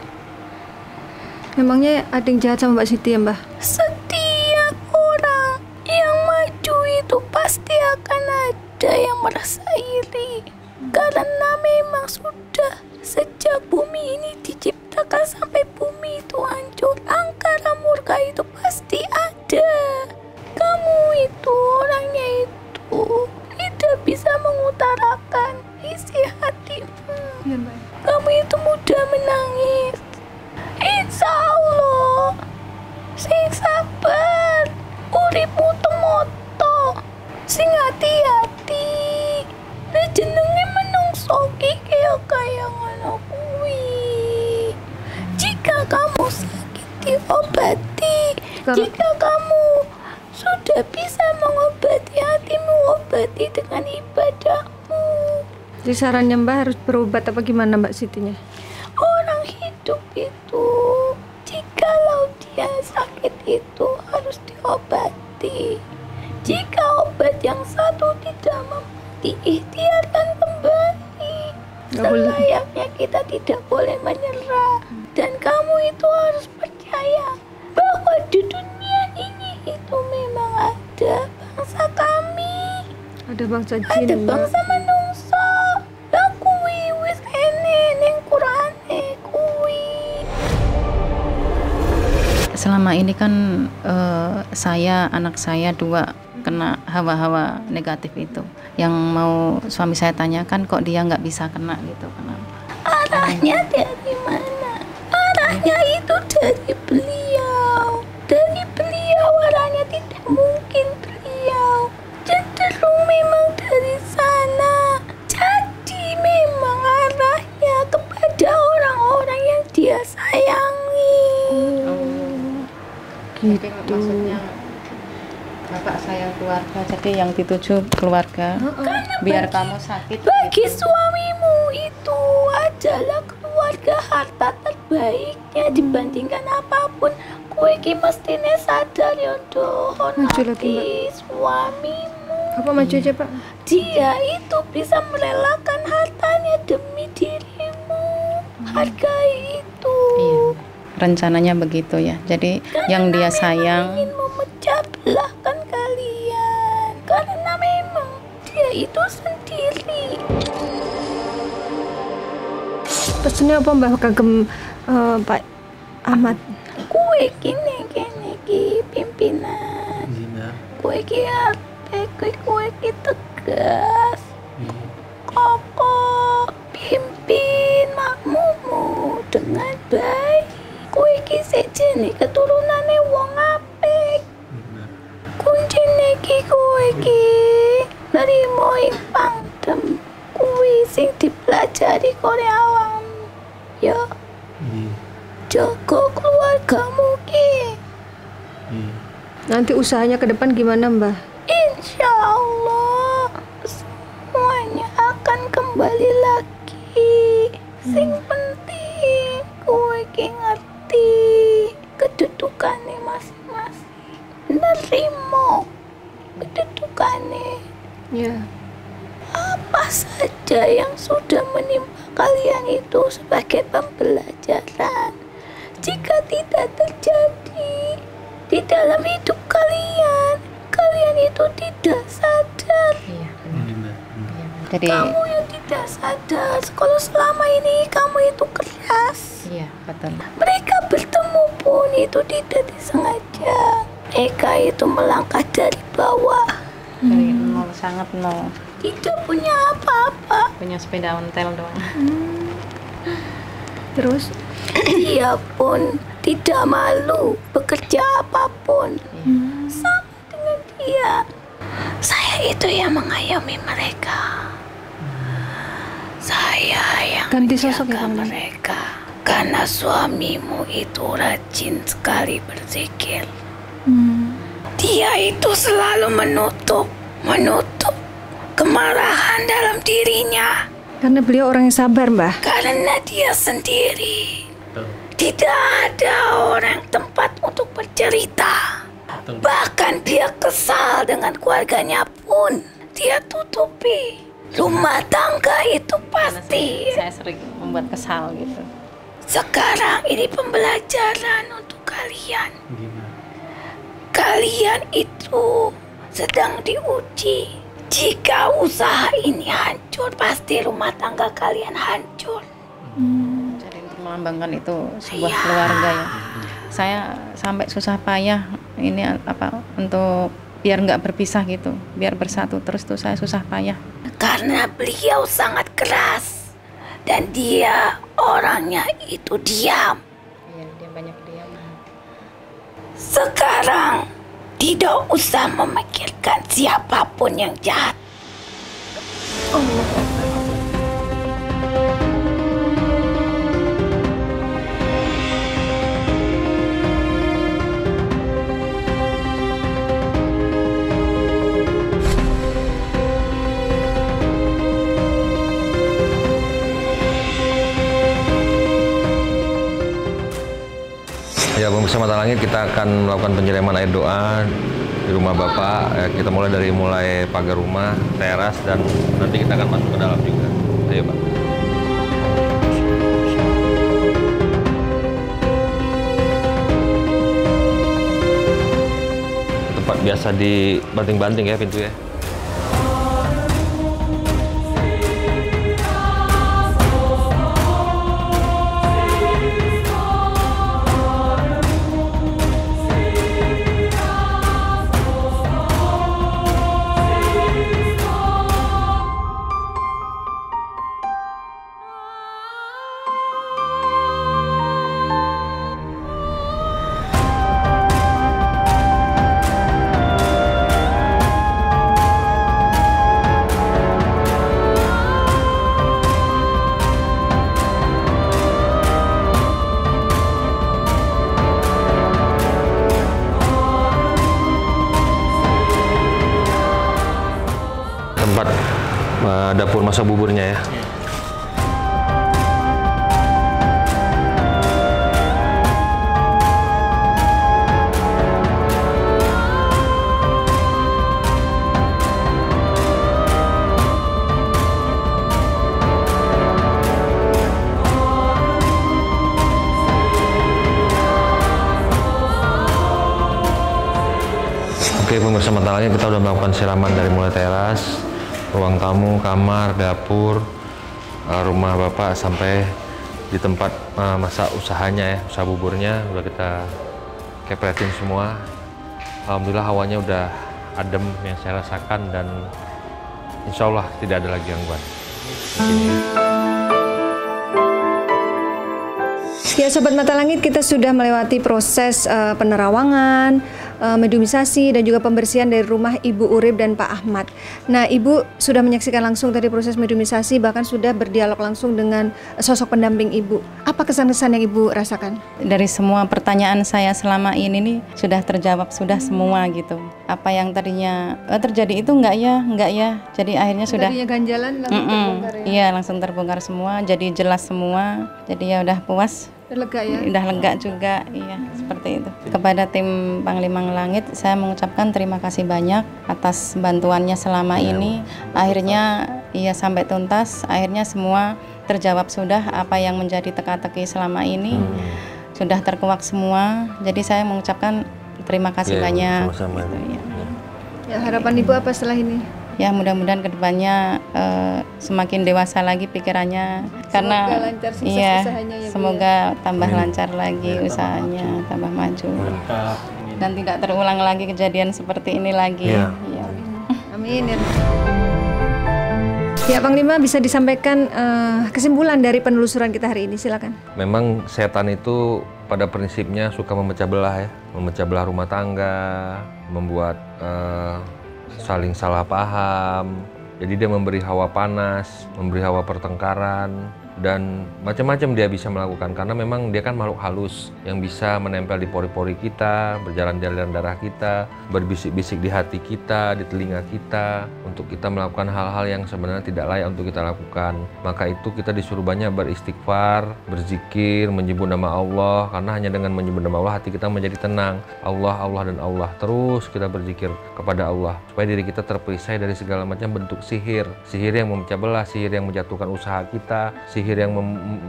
Memangnya ada yang jahat sama Mbak Siti ya Mbak? Setiap orang yang maju itu pasti akan ada yang merasa iri. Karena memang sudah sejak bumi ini diciptakan sampai bumi itu hancur, angkara murka itu pasti ada. Kamu itu orangnya itu tidak bisa mengutarakan isi hatimu. Iya Mbak. Kamu itu mudah menangis. Insya Allah, sing sabar, uripmu temoto, sing hati-hati. Lah jenenge menungso iki kaya ngono kuwi. Jika kamu sakit diobati, jika kamu sudah bisa mengobati hatimu, obati dengan ibadahmu. Jadi sarannya Mbak harus berobat apa gimana Mbak Sitinya? Orang hidup itu, jikalau dia sakit itu harus diobati. Jika obat yang satu tidak membati, ikhtiarkan kembali. Selayaknya kita tidak boleh menyerah. Dan kamu itu harus percaya bahwa di dunia ini itu memang ada bangsa kami, ada bangsa jin, ada bangsa manungsa. Lah kuwi wis ene ning Qur'ane kuwi. Selama ini kan saya, anak saya 2 kena hawa-hawa negatif itu. Yang mau suami saya tanyakan kok dia nggak bisa kena gitu, kenapa? Arahnya dari mana? Arahnya itu dari beliau. Dari beliau arahnya tidak mungkin beliau. Cenderung memang dari sana. Jadi memang arahnya kepada orang-orang yang dia sayangi. Jadi maksudnya bapak saya keluarga, jadi yang dituju keluarga. Biar kamu sakit. Bagi suamimu itu adalah keluarga, harta terbaiknya dibandingkan apapun. Kue ki mestine sadar ya do, hormati suamimu. Apa maju aja Pak? Dia itu bisa merelakan hartanya demi dirimu. Hargai itu. Iya. Rencananya begitu ya. Jadi karena yang dia sayang ingin memecah belahkan kalian. Karena memang dia itu sendiri. Pesennya apa Mbak Kagem Pak Ahmad? Kue kini ki pimpinan. Kue ki kue ki tegas. Kokoh pimpin makmumu dengan baik. Kue ki sejene keturunane wong apik. Kuncine ki kue ki nerimo ing adem. Kuwi sing dipelajari Koreawam. Ya. Jaga keluargamu ki. Nanti usahanya ke depan gimana, Mbah? Insya Allah semuanya akan kembali lagi. Sing penting kowe ki ngerti kedudukane masing-masing. Nerimo kedudukane. Ya. Apa saja yang sudah menimpa kalian itu sebagai pembelajaran. Jika tidak terjadi di dalam hidup kalian, kalian itu tidak sadar. Jadi kamu yang tidak sadar kalau selama ini kamu itu keras. iya, betul. Mereka bertemu pun itu tidak disengaja. Mereka itu melangkah dari bawah. Dari nol, sangat nol. Tidak punya apa-apa. Punya sepeda ontel doang. Terus? Dia pun tidak malu bekerja apapun. Sama dengan dia. Saya itu yang mengayomi mereka. Saya yang Ganti sosok ya, menjaga mereka. Karena suamimu itu rajin sekali berzikir. Dia itu selalu menutup kemarahan dalam dirinya. Karena beliau orang yang sabar, Mbah. Karena dia sendiri. Tidak ada orang tempat untuk bercerita. Bahkan dia kesal dengan keluarganya pun dia tutupi. Rumah tangga itu pasti. Saya sering membuat kesal gitu. Sekarang ini pembelajaran untuk kalian. Kalian itu sedang diuji. Jika usaha ini hancur, pasti rumah tangga kalian hancur. Jadi untuk melambangkan itu sebuah keluarga ya. Saya sampai susah payah ini untuk biar nggak berpisah gitu, biar bersatu terus tuh saya susah payah. Karena beliau sangat keras dan dia orangnya itu diam. Iya, dia banyak diam. Sekarang tidak usah memikirkan siapapun yang jahat. Ya, pemirsa Mata Langit, kita akan melakukan penyiraman air doa di rumah Bapak. Ya, kita mulai pagar rumah, teras, dan nanti kita akan masuk ke dalam juga. Ayo, Pak. Tempat biasa dibanting-banting ya pintu ya. Tempat dapur masak buburnya ya. Oke, pemirsa Mata Langit, kita udah melakukan siraman dari mulai teras, ruang tamu, kamar, dapur, rumah Bapak sampai di tempat masak usahanya ya, usaha buburnya udah kita kepretin semua. Alhamdulillah hawanya udah adem yang saya rasakan dan insya Allah tidak ada lagi gangguan. Ya, Sobat Mata Langit, kita sudah melewati proses penerawangan, mediumisasi dan juga pembersihan dari rumah Ibu Urip dan Pak Ahmad. Nah, Ibu sudah menyaksikan langsung tadi proses mediumisasi, bahkan sudah berdialog langsung dengan sosok pendamping Ibu. Apa kesan-kesan yang Ibu rasakan? Dari semua pertanyaan saya selama ini nih sudah terjawab, sudah semua gitu. Apa yang tadinya terjadi itu enggak ya. Jadi akhirnya sudah Tadinya ganjalan langsung terbongkar ya? Iya, langsung terbongkar semua, jadi jelas semua. Jadi ya udah puas. Udah lega ya? Udah lega juga, iya seperti itu. Kepada tim Panglima Langit, saya mengucapkan terima kasih banyak atas bantuannya selama ini. Akhirnya iya sampai tuntas, akhirnya semua terjawab sudah apa yang menjadi teka-teki selama ini. Sudah terkuak semua, jadi saya mengucapkan terima kasih banyak. Sama-sama. Gitu, Ya, harapan Ibu apa setelah ini? Ya mudah-mudahan kedepannya semakin dewasa lagi pikirannya, karena lancar sukses iya usahanya ya, Bu, semoga tambah lancar lagi usahanya, tambah maju dan tidak terulang lagi kejadian seperti ini lagi. Iya. Ya. Amin ya. Ya, Panglima, bisa disampaikan kesimpulan dari penelusuran kita hari ini, silakan. Memang setan itu pada prinsipnya suka memecah belah ya, memecah belah rumah tangga, membuat saling salah paham. Jadi dia memberi hawa panas, memberi hawa pertengkaran, dan macam-macam dia bisa melakukan karena memang dia kan makhluk halus yang bisa menempel di pori-pori kita, berjalan di aliran darah kita, berbisik-bisik di hati kita, di telinga kita, untuk kita melakukan hal-hal yang sebenarnya tidak layak untuk kita lakukan. Maka itu kita disuruh banyak beristighfar, berzikir, menyebut nama Allah, karena hanya dengan menyebut nama Allah hati kita menjadi tenang. Allah, Allah, dan Allah. Terus kita berzikir kepada Allah supaya diri kita terperisai dari segala macam bentuk sihir yang memecah belah, sihir yang menjatuhkan usaha kita, sihir yang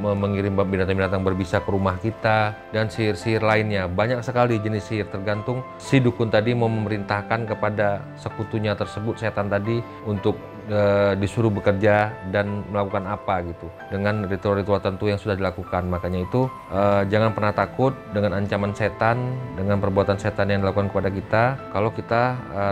mengirim binatang-binatang berbisa ke rumah kita, dan sihir-sihir lainnya. Banyak sekali jenis sihir, tergantung si dukun tadi mau memerintahkan kepada sekutunya tersebut, setan tadi, untuk disuruh bekerja dan melakukan apa gitu, dengan ritual-ritual tertentu yang sudah dilakukan. Makanya itu jangan pernah takut dengan ancaman setan, dengan perbuatan setan yang dilakukan kepada kita. Kalau kita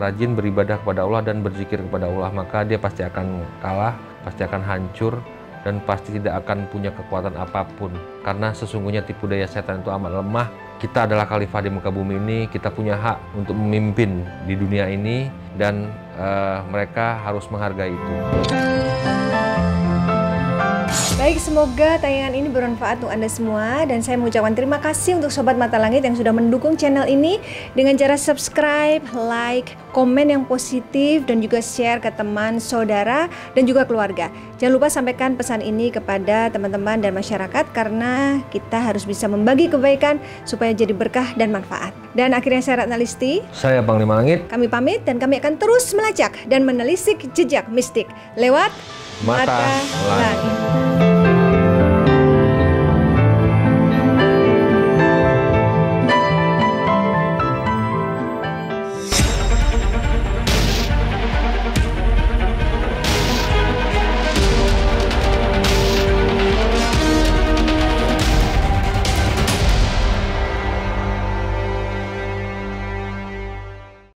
rajin beribadah kepada Allah dan berzikir kepada Allah, maka dia pasti akan kalah, pasti akan hancur, dan pasti tidak akan punya kekuatan apapun. Karena sesungguhnya tipu daya setan itu amat lemah. Kita adalah khalifah di muka bumi ini, kita punya hak untuk memimpin di dunia ini, dan mereka harus menghargai itu. Baik, semoga tayangan ini bermanfaat untuk Anda semua, dan saya mengucapkan terima kasih untuk Sobat Mata Langit yang sudah mendukung channel ini dengan cara subscribe, like, komen yang positif, dan juga share ke teman, saudara, dan juga keluarga. Jangan lupa sampaikan pesan ini kepada teman-teman dan masyarakat, karena kita harus bisa membagi kebaikan supaya jadi berkah dan manfaat. Dan akhirnya saya Ratna Listi, Saya Panglima Langit. kami pamit, dan kami akan terus melacak dan menelisik jejak mistik lewat Mata Langit.